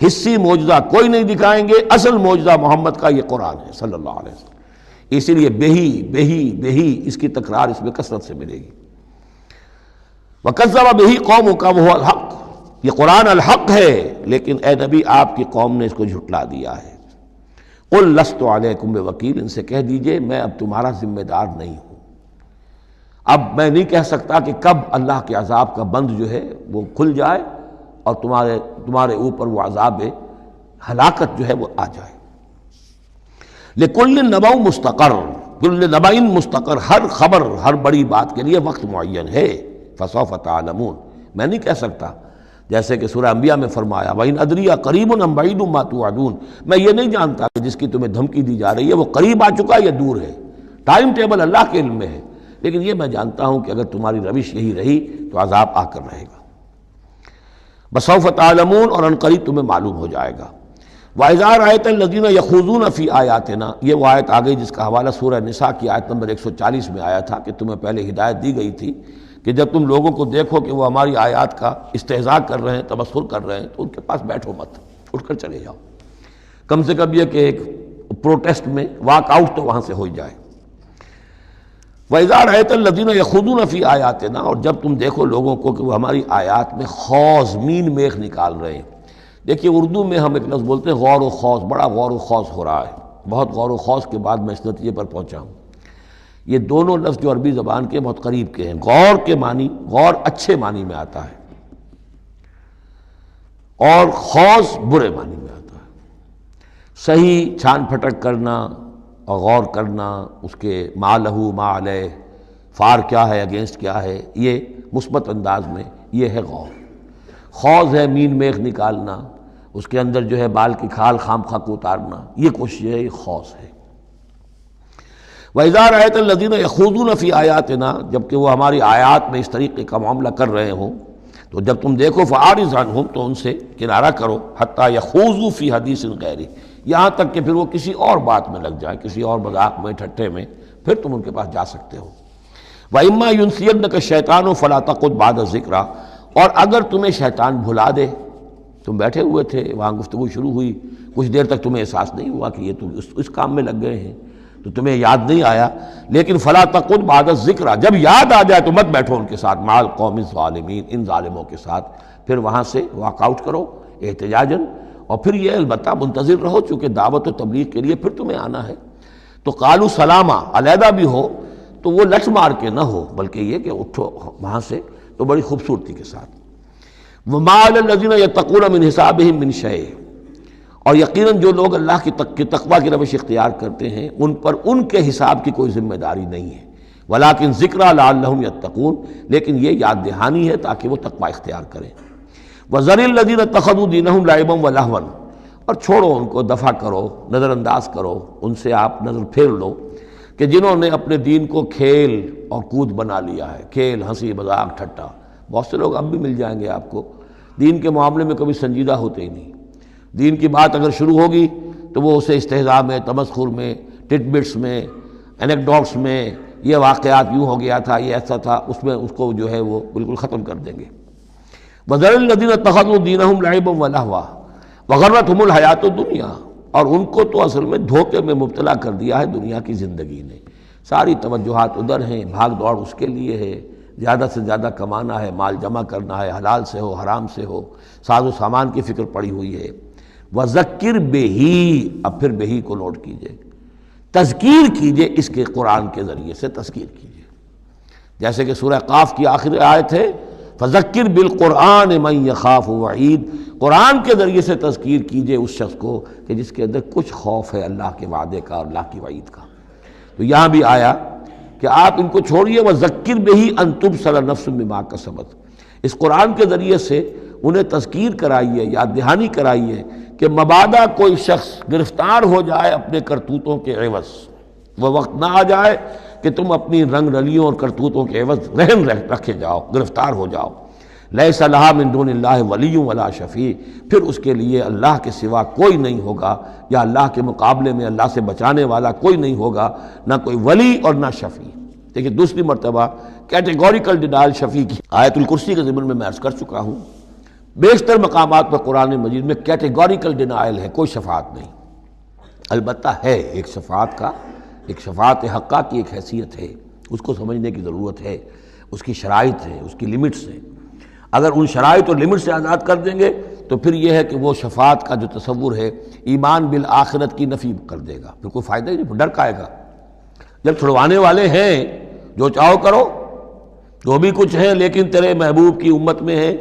حصی معجزہ کوئی نہیں دکھائیں گے، اصل معجزہ محمد کا یہ قرآن ہے صلی اللہ علیہ وسلم، اسی لیے بہی بہی بہی اس کی تکرار اس میں کثرت سے ملے گی۔ وَكَذَّبَ بِهِ قَوْمُكَ وَهُوَ الْحَقُّ، یہ قرآن الحق ہے، لیکن اے نبی آپ کی قوم نے اس کو جھٹلا دیا ہے۔ قُلْ لَسْتُ عَلَيْكُمْ بِوَكِيلٍ، ان سے کہہ دیجئے میں اب تمہارا ذمہ دار نہیں ہوں، اب میں نہیں کہہ سکتا کہ کب اللہ کے عذاب کا بند جو ہے وہ کھل جائے اور تمہارے اوپر وہ عذاب ہلاکت جو ہے وہ آ جائے۔ لِكُلِّ نَبَوْ مُسْتَقَرٌ، كُلِّ نَبَإٍ مُسْتَقَرٌ، ہر خبر، ہر بڑی بات کے لیے وقت معین ہے، فَسَوْفَ تَعْلَمُونَ، میں نہیں کہہ سکتا، جیسے کہ سورہ انبیاء میں فرمایا وَإِنْ أَدْرِيَ قَرِيبٌ أَمْ بَعِيدٌ مَا تُوعَدُونَ، میں یہ نہیں جانتا کہ جس کی تمہیں دھمکی دی جا رہی ہے وہ قریب آ چکا یا دور ہے، ٹائم ٹیبل اللہ کے علم میں ہے، لیکن یہ میں جانتا ہوں کہ اگر تمہاری روش یہی رہی تو عذاب آ کر رہے گا۔ بسوف تعلمون، اور ان قریب تمہیں معلوم ہو جائے گا۔ وَإِذَا رَأَيْتَ الَّذِينَ يَخُوضُونَ فِي آيَاتِنَا، یہ وہ آیت آ گئی جس کا حوالہ سورہ نساء کی آیت نمبر 140 میں آیا تھا کہ تمہیں پہلے ہدایت دی گئی تھی کہ جب تم لوگوں کو دیکھو کہ وہ ہماری آیات کا استہزاء کر رہے ہیں، تبصر کر رہے ہیں، تو ان کے پاس بیٹھو مت، اٹھ کر چلے جاؤ، کم سے کم یہ کہ ایک پروٹیسٹ میں واک آؤٹ تو وہاں سے ہو جائے۔ وَإِذَا رَأَيْتَ الَّذِينَ يَخُوضُونَ فِي آيَاتِنَا، اور جب تم دیکھو لوگوں کو کہ وہ ہماری آیات میں خوض، مین میخ نکال رہے ہیں۔ دیکھیے اردو میں ہم ایک لفظ بولتے ہیں غور و خوض، بڑا غور و خوض ہو رہا ہے، بہت غور و خوض کے بعد میں اس نتیجے پر پہنچا ہوں۔ یہ دونوں لفظ جو عربی زبان کے بہت قریب کے ہیں، غور کے معنی، غور اچھے معنی میں آتا ہے، اور خوض برے معنی میں آتا ہے۔ صحیح چھان پھٹک کرنا اور غور کرنا، اس کے ما لہو ما علیہ، فار کیا ہے، اگینسٹ کیا ہے، یہ مثبت انداز میں یہ ہے غور۔ خوض ہے مین میخ نکالنا، اس کے اندر جو ہے بال کی کھال خام خواہ کو اتارنا، یہ کوشش ہے، یہ خوض ہے۔ وَإِذَا رَأَيْتَ الَّذِينَ يَخُوضُونَ فِي آيَاتِنَا، جبکہ وہ ہماری آیات میں اس طریقے کا معاملہ کر رہے ہوں، تو جب تم دیکھو فاعرض عنہم، تو ان سے کنارہ کرو، حتی یخوضوا فی حدیث غیرہ، یہاں تک کہ پھر وہ کسی اور بات میں لگ جائیں، کسی اور مذاق میں، ٹھٹے میں، پھر تم ان کے پاس جا سکتے ہو۔ وَإِمَّا يُنْسِيَنَّكَ الشَّيْطَانُ فَلَا تَقْعُدْ بَعْدَ الذِّكْرَىٰ، اور اگر تمہیں شیطان بھلا دے، تم بیٹھے ہوئے تھے وہاں، گفتگو شروع ہوئی، کچھ دیر تک تمہیں احساس نہیں ہوا کہ یہ تو اس کام میں لگ گئے ہیں، تو تمہیں یاد نہیں آیا، لیکن فَلَا تَقْعُدْ بَعْدَ الذِّكْرَىٰ، جب یاد آ جائے تو مت بیٹھو ان کے ساتھ، مع القوم الظالمین، ان ظالموں کے ساتھ، پھر وہاں سے واک آؤٹ کرو احتجاجاً، اور پھر یہ البتہ منتظر رہو، چونکہ دعوت و تبلیغ کے لیے پھر تمہیں آنا ہے۔ تو قالوا سلاما، علیحدہ بھی ہو تو وہ لٹ مار کے نہ ہو، بلکہ یہ کہ اٹھو وہاں سے تو بڑی خوبصورتی کے ساتھ۔ وَمَا عَلَى الَّذِينَ يَتَّقُونَ مِنْ حِسَابِهِم مِّن شَيْءٍ، اور یقیناً جو لوگ اللہ کی تقویٰ کی روش اختیار کرتے ہیں ان پر ان کے حساب کی کوئی ذمہ داری نہیں ہے، وَلَٰكِنْ ذِكْرَىٰ لَعَلَّهُمْ يَتَّقُونَ، لیکن یہ یاد دہانی ہے تاکہ وہ تقویٰ اختیار کریں۔ وَذَرِ الَّذِينَ اتَّخَذُوا دِينَهُمْ لَعِبًا وَلَهْوًا، اور چھوڑو ان کو، دفع کرو، نظر انداز کرو، ان سے آپ نظر پھیر لو کہ جنہوں نے اپنے دین کو کھیل اور کود بنا لیا ہے، کھیل، ہنسی مذاق، ٹھٹا۔ بہت سے لوگ اب بھی مل جائیں گے آپ کو دین کے معاملے میں کبھی سنجیدہ ہوتے ہی نہیں، دین کی بات اگر شروع ہوگی تو وہ اسے استہزاء میں، تمسخر میں، ٹٹ بٹس میں، اینیکڈوٹس میں، یہ واقعات یوں ہو گیا تھا، یہ ایسا تھا، اس میں اس کو جو ہے وہ بالکل ختم کر دیں گے۔ وَذَرِ الَّذِينَ اتَّخَذُوا دِينَهُمْ لَعِبًا وَلَهْوًا وَغَرَّتْهُمُ الْحَيَاةُ الدُّنْيَا، اور ان کو تو اصل میں دھوکے میں مبتلا کر دیا ہے دنیا کی زندگی نے، ساری توجہات ادھر ہیں، بھاگ دوڑ اس کے لیے ہے، زیادہ سے زیادہ کمانا ہے، مال جمع کرنا ہے، حلال سے ہو حرام سے ہو، ساز و سامان کی فکر پڑی ہوئی ہے۔ وَذَكِّرْ بِهِ، اب پھر بہی کو نوٹ کیجئے، تذکیر کیجئے، اس کے قرآن کے ذریعے سے تذکیر کیجئے، جیسے کہ سورہ قاف کی آخری آیت ہے فَذَكِّرْ بِالْقُرْآنِ مَنْ يَخَافُ وَعِيدٍ، قرآن کے ذریعے سے تذکیر کیجئے اس شخص کو کہ جس کے اندر کچھ خوف ہے اللہ کے وعدے کا اور اللہ کی وعید کا۔ تو یہاں بھی آیا کہ آپ ان کو چھوڑیے، وَذَكِّرْ بِهِ أَن تُبْصَرَ نَفْسٌ بِمَا كَسَبَتْ، اس قرآن کے ذریعے سے انہیں تذکیر کرائیے، یاد دہانی کرائیے کہ مبادا کوئی شخص گرفتار ہو جائے اپنے کرتوتوں کے عوض، وہ وقت نہ آ جائے کہ تم اپنی رنگ رلیوں اور کرتوتوں کے عوض رہن رکھے جاؤ، گرفتار ہو جاؤ۔ لیس لہا من دون اللہ ولی ولا شفیع، پھر اس کے لیے اللہ کے سوا کوئی نہیں ہوگا، یا اللہ کے مقابلے میں اللہ سے بچانے والا کوئی نہیں ہوگا، نہ کوئی ولی اور نہ شفیع۔ دیکھیں دوسری مرتبہ کیٹیگوریکل ڈینائل شفیع کی آیت الکرسی کے ضمن میں عرض کر چکا ہوں، بیشتر مقامات پر قرآن مجید میں کیٹیگوریکل ڈینائل ہے، کوئی شفاعت نہیں۔ البتہ ہے ایک شفاعت کا، ایک شفاعت حقہ کی ایک حیثیت ہے، اس کو سمجھنے کی ضرورت ہے، اس کی شرائط ہیں، اس کی لیمٹس ہیں۔ اگر ان شرائط اور لیمٹ سے آزاد کر دیں گے تو پھر یہ ہے کہ وہ شفاعت کا جو تصور ہے ایمان بالآخرت کی نفی کر دے گا، پھر کوئی فائدہ ہی نہیں، ڈر کائے گا۔ جب چھڑوانے والے ہیں جو چاہو کرو، جو بھی کچھ ہیں، لیکن تیرے محبوب کی امت میں ہیں،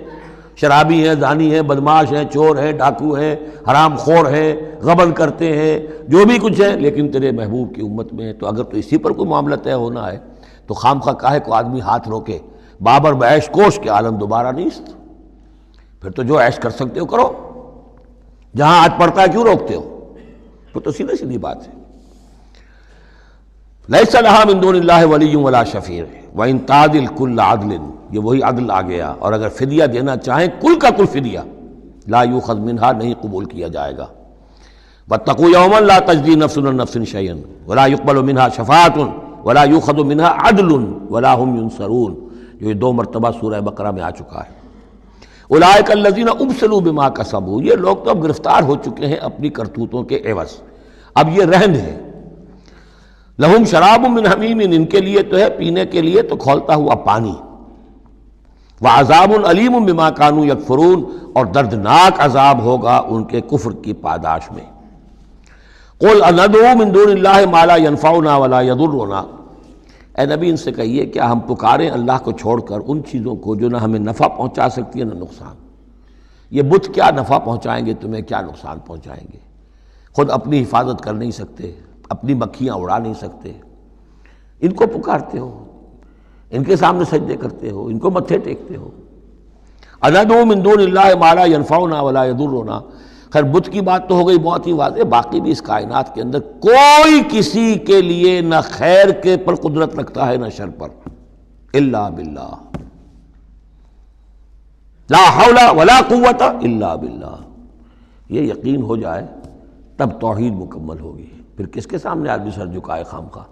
شرابی ہیں، زانی ہیں، بدماش ہیں، چور ہیں، ڈاکو ہیں، حرام خور ہیں، غبن کرتے ہیں، جو بھی کچھ ہے، لیکن تیرے محبوب کی امت میں ہے، تو اگر تو اسی پر کوئی معاملہ طے ہونا ہے تو خام خواہ کاہے کو آدمی ہاتھ روکے، بابر بعیش کوش کے عالم دوبارہ نیست، پھر تو جو عیش کر سکتے ہو کرو، جہاں آج پڑتا ہے کیوں روکتے ہو؟ تو سیدھی سیدھی بات ہے۔ لیس لہا من دون اللہ ولی ولا شفیع وان تعدل کل عدل، یہ وہی عدل آ گیا، اور اگر فدیہ دینا چاہیں کل کا کل فدیہ، لا یؤخذ منہا، نہیں قبول کیا جائے گا۔ واتقوا یوما لا تجزی نفس عن نفس شیئا ولا یقبل منہا شفاعۃ ولا یؤخذ منہا عدل ولا هم ینصرون، جو یہ 2 مرتبہ سورہ بقرہ میں آ چکا ہے۔ اولئک الذین ابسلوا بما کسبوا، یہ لوگ تو اب گرفتار ہو چکے ہیں اپنی کرتوتوں کے عوض، اب یہ رہن ہے۔ لہم شراب من حمیم، ان کے لیے تو ہے پینے کے لیے تو کھولتا ہوا پانی، وعذاب علیم بما کانوا یکفرون، اور دردناک عذاب ہوگا ان کے کفر کی پاداش میں۔ قل اندعو من دون اللہ ما لا ينفعنا ولا يضرنا، اے نبی ان سے کہیے کیا ہم پکاریں اللہ کو چھوڑ کر ان چیزوں کو جو نہ ہمیں نفع پہنچا سکتی ہے نہ نقصان؟ یہ بت کیا نفع پہنچائیں گے تمہیں، کیا نقصان پہنچائیں گے؟ خود اپنی حفاظت کر نہیں سکتے، اپنی مکھیاں اڑا نہیں سکتے، ان کو پکارتے ہو، ان کے سامنے سجدے کرتے ہو، ان کو متھے ٹیکتے ہو۔ اندعو من دون اللہ ما لا ينفعنا ولا يضرنا، خیر بت کی بات تو ہو گئی بہت ہی واضح، باقی بھی اس کائنات کے اندر کوئی کسی کے لیے نہ خیر کے پر قدرت رکھتا ہے نہ شر پر، الا باللہ۔ لا حول ولا قوت الا باللہ، یہ یقین ہو جائے تب توحید مکمل ہوگی۔ پھر کس کے سامنے آدمی سر جھکائے خام خواہ،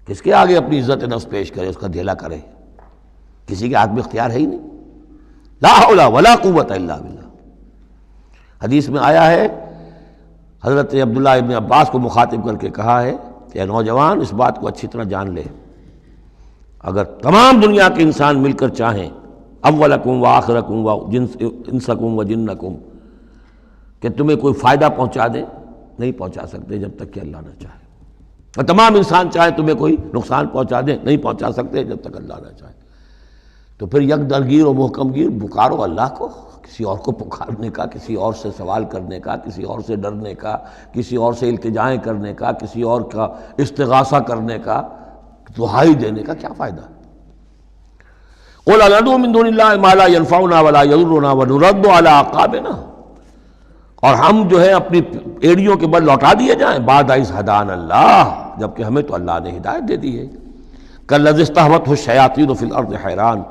کس کے آگے اپنی عزت نفس پیش کرے، اس کا دھیلا کرے؟ کسی کے ہاتھ میں اختیار ہے ہی نہیں۔ لا حول ولا قوت الا باللہ۔ حدیث میں آیا ہے، حضرت عبداللہ ابن عباس کو مخاطب کر کے کہا ہے کہ اے نوجوان، اس بات کو اچھی طرح جان لے، اگر تمام دنیا کے انسان مل کر چاہیں، اولکم و آخرکم و انسکم و جنکم، کہ تمہیں کوئی فائدہ پہنچا دیں، نہیں پہنچا سکتے جب تک کہ اللہ نہ چاہے، اور تمام انسان چاہیں تمہیں کوئی نقصان پہنچا دیں، نہیں پہنچا سکتے جب تک اللہ نہ چاہے۔ تو پھر یک درگیر و محکم گیر پکارو اللہ کو، کسی اور کو پکارنے کا، کسی اور سے سوال کرنے کا، کسی اور سے ڈرنے کا، کسی اور سے التجائیں کرنے کا، کسی اور کا استغاثہ کرنے کا، دہائی دینے کا کیا فائدہ؟ قل ندعو من دون اللہ ما لا ينفعنا ولا يضرنا ونرد على اعقابنا، اور ہم جو ہے اپنی ایڑیوں کے بل لوٹا دیے جائیں، بعد اذ ہدانا اللہ، جبکہ ہمیں تو اللہ نے ہدایت دے دی ہے۔ کالذی استہوتہ الشیاطین فی الارض حیران،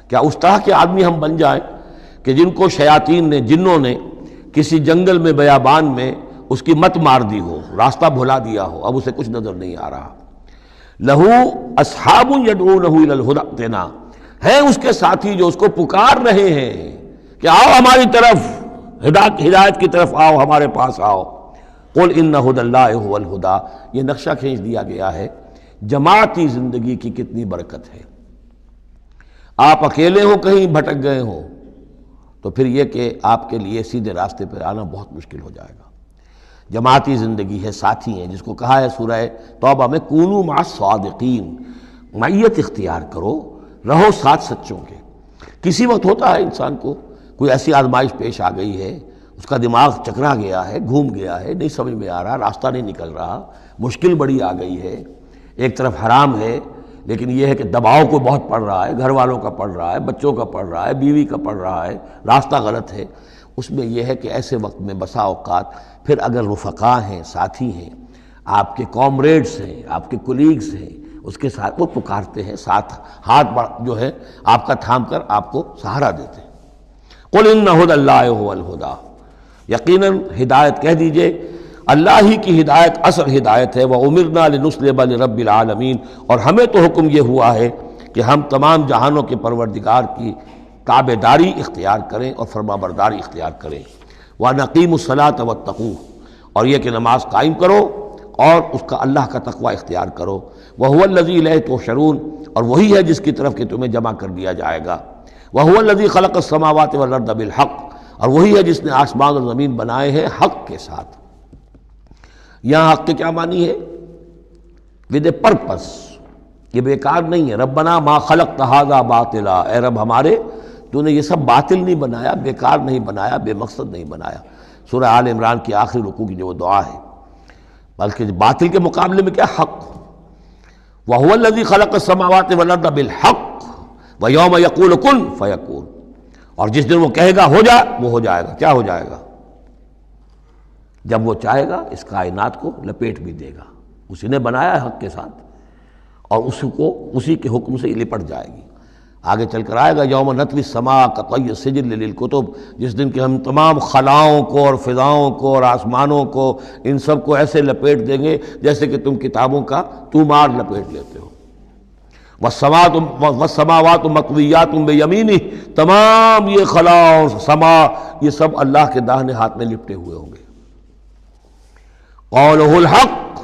کیا اس طرح کے آدمی ہم بن جائیں کہ جن کو شیاطین نے، جنوں نے کسی جنگل میں بیابان میں اس کی مت مار دی ہو، راستہ بھلا دیا ہو، اب اسے کچھ نظر نہیں آ رہا۔ لہو اصحاب یدعونہ الی الہدی ائتنا، ہیں اس کے ساتھی جو اس کو پکار رہے ہیں کہ آؤ ہماری طرف، ہدایت کی طرف آؤ، ہمارے پاس آؤ۔ قل ان ھدی اللہ ھو الھدی، یہ نقشہ کھینچ دیا گیا ہے جماعتی زندگی کی کتنی برکت ہے۔ آپ اکیلے ہو، کہیں بھٹک گئے ہو، تو پھر یہ کہ آپ کے لیے سیدھے راستے پر آنا بہت مشکل ہو جائے گا۔ جماعتی زندگی ہے، ساتھی ہیں، جس کو کہا ہے سورہ توبہ میں کونوا مع الصادقین، معیت اختیار کرو، رہو ساتھ سچوں کے۔ کسی وقت ہوتا ہے انسان کو کوئی ایسی آزمائش پیش آ گئی ہے، اس کا دماغ چکرا گیا ہے، گھوم گیا ہے، نہیں سمجھ میں آ رہا، راستہ نہیں نکل رہا، مشکل بڑی آ گئی ہے، ایک طرف حرام ہے لیکن یہ ہے کہ دباؤ کو بہت پڑ رہا ہے، گھر والوں کا پڑ رہا ہے، بچوں کا پڑ رہا ہے، بیوی کا پڑ رہا ہے، راستہ غلط ہے۔ اس میں یہ ہے کہ ایسے وقت میں بسا اوقات پھر اگر رفقا ہیں، ساتھی ہیں، آپ کے کامریڈز ہیں، آپ کے کولیگز ہیں، اس کے ساتھ وہ پکارتے ہیں، ساتھ ہاتھ جو ہے آپ کا تھام کر آپ کو سہارا دیتے ہیں۔ قل ان ھدی اللہ ھو الھدی، یقیناً ہدایت کہہ دیجئے اللہ ہی کی ہدایت اصل ہدایت ہے۔ وَأُمِرْنَا لِنُسْلِمَ لِرَبِّ الْعَالَمِينَ، اور ہمیں تو حکم یہ ہوا ہے کہ ہم تمام جہانوں کے پروردگار کی تابع داری اختیار کریں اور فرما برداری اختیار کریں۔ وَنَقِيمُ الصَّلَاةَ وَاتَّقُوهُ، اور یہ کہ نماز قائم کرو اور اس کا اللہ کا تقوی اختیار کرو۔ وَهُوَ الَّذِي إِلَيْهِ تُحْشَرُونَ، اور وہی ہے جس کی طرف کہ تمہیں جمع کر دیا جائے گا۔ وَهُوَ الَّذِي خَلَقَ السَّمَاوَاتِ وَالْأَرْضَ بِالْحَقِّ، اور وہی ہے جس نے آسمان اور زمین بنائے ہیں حق کے ساتھ۔ یہاں حق کے کیا معنی ہے؟ ود اے پرپس، یہ بیکار نہیں ہے۔ ربنا ما خلقت ھذا باطلا، اے رب ہمارے، تو نے یہ سب باطل نہیں بنایا، بیکار نہیں بنایا، بے مقصد نہیں بنایا۔ سورہ آل عمران کی آخری رکوع کی جو وہ دعا ہے، بلکہ باطل کے مقابلے میں کیا؟ حق۔ وَهُوَ الَّذِي خَلَقَ السَّمَاوَاتِ وَالْأَرْضَ بِالْحَقِّ وَيَوْمَ يَقُولُ كُن فَيَكُونُ، اور جس دن وہ کہے گا ہو جا، وہ ہو جائے گا۔ کیا ہو جائے گا؟ جب وہ چاہے گا اس کائنات کو لپیٹ بھی دے گا، اسی نے بنایا ہے حق کے ساتھ، اور اسی کے حکم سے یہ لپٹ جائے گی۔ آگے چل کر آئے گا یوم نطوی السماء کطی السجل للکتب، جس دن کہ ہم تمام خلاؤں کو اور فضاؤں کو اور آسمانوں کو، ان سب کو ایسے لپیٹ دیں گے جیسے کہ تم کتابوں کا طومار لپیٹ لیتے ہو۔ والسماوات مطویات بیمینہ، تمام یہ خلا اور سما یہ سب اللہ کے داہنے ہاتھ میں لپٹے ہوئے ہوں گے۔ قولہ الحق،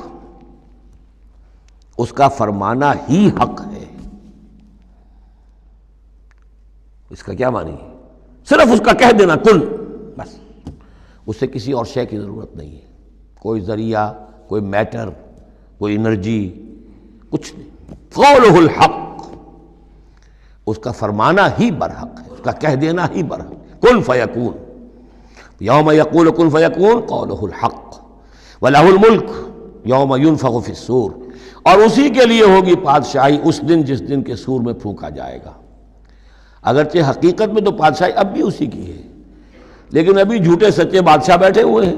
اس کا فرمانا ہی حق ہے۔ اس کا کیا معنی ہے؟ صرف اس کا کہہ دینا کن، بس، اس سے کسی اور شے کی ضرورت نہیں ہے، کوئی ذریعہ، کوئی میٹر، کوئی انرجی، کچھ نہیں۔ قولہ الحق، اس کا فرمانا ہی برحق ہے، اس کا کہہ دینا ہی برحق۔ کن فیکون، یوم یقول کن فیکون قولہ الحق۔ وَلَهُ الْمُلْكُ يَوْمَ يُنفَخُ فِي الصُّورِ، اور اسی کے لیے ہوگی بادشاہی اس دن جس دن کے سور میں پھونکا جائے گا۔ اگرچہ حقیقت میں تو بادشاہی اب بھی اسی کی ہے، لیکن ابھی جھوٹے سچے بادشاہ بیٹھے ہوئے ہیں۔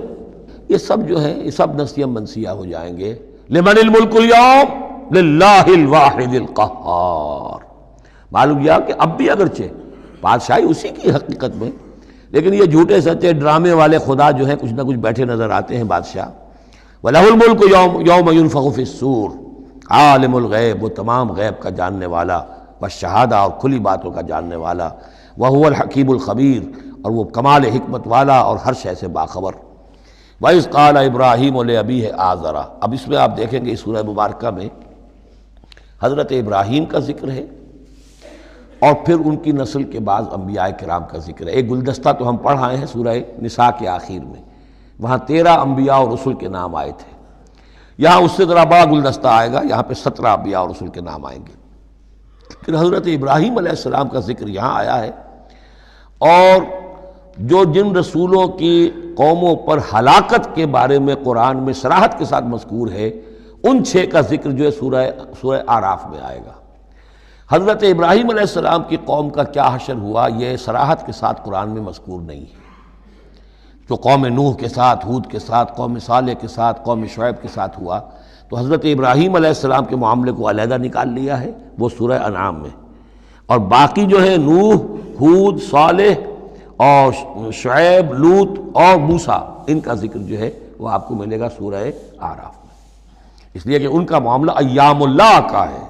یہ سب جو ہیں یہ سب نسیہ منسیہ ہو جائیں گے۔ لمن الملک اليوم للہ الواحد القہار، معلوم یہ کہ اب بھی اگرچہ بادشاہی اسی کی حقیقت میں، لیکن یہ جھوٹے سچے ڈرامے والے خدا جو ہیں کچھ نہ کچھ بیٹھے نظر آتے ہیں بادشاہ۔ وَلَهُ الْمُلْكُ يَوْمَ يُنفَخُ فِي الصُّورِ، عالم الغیب، وہ تمام غیب کا جاننے والا، والشہادہ اور کھلی باتوں کا جاننے والا، وَهُوَ الْحَكِيمُ الْخَبِيرُ، اور وہ کمال حکمت والا اور ہر شے سے باخبر۔ وَإِذْ قَالَ إِبْرَاهِيمُ لِأَبِيهِ آزَرَ، اب اس میں آپ دیکھیں گے اس سورہ مبارکہ میں حضرت ابراہیم کا ذکر ہے اور پھر ان کی نسل کے بعض انبیاء کرام کا ذکر ہے۔ ایک گلدستہ تو ہم پڑھ آئے ہیں سورہ نساء کے آخر میں، وہاں 13 انبیاء اور رسل کے نام آئے تھے، یہاں اس سے ذرا بڑا گلدستہ آئے گا، یہاں پہ 17 انبیاء اور رسل کے نام آئیں گے، پھر حضرت ابراہیم علیہ السلام کا ذکر یہاں آیا ہے، اور جو جن رسولوں کی قوموں پر ہلاکت کے بارے میں قرآن میں صراحت کے ساتھ مذکور ہے، ان 6 کا ذکر جو ہے سورہ اعراف میں آئے گا۔ حضرت ابراہیم علیہ السلام کی قوم کا کیا حشر ہوا یہ صراحت کے ساتھ قرآن میں مذکور نہیں ہے۔ جو قوم نوح کے ساتھ، ہود کے ساتھ، قوم صالح کے ساتھ، قوم شعیب کے ساتھ ہوا، تو حضرت ابراہیم علیہ السلام کے معاملے کو علیحدہ نکال لیا ہے وہ سورہ انعام میں، اور باقی جو ہے نوح، ہود، صالح اور شعیب، لوط اور موسیٰ، ان کا ذکر جو ہے وہ آپ کو ملے گا سورہ اعراف میں، اس لیے کہ ان کا معاملہ ایام اللہ کا ہے۔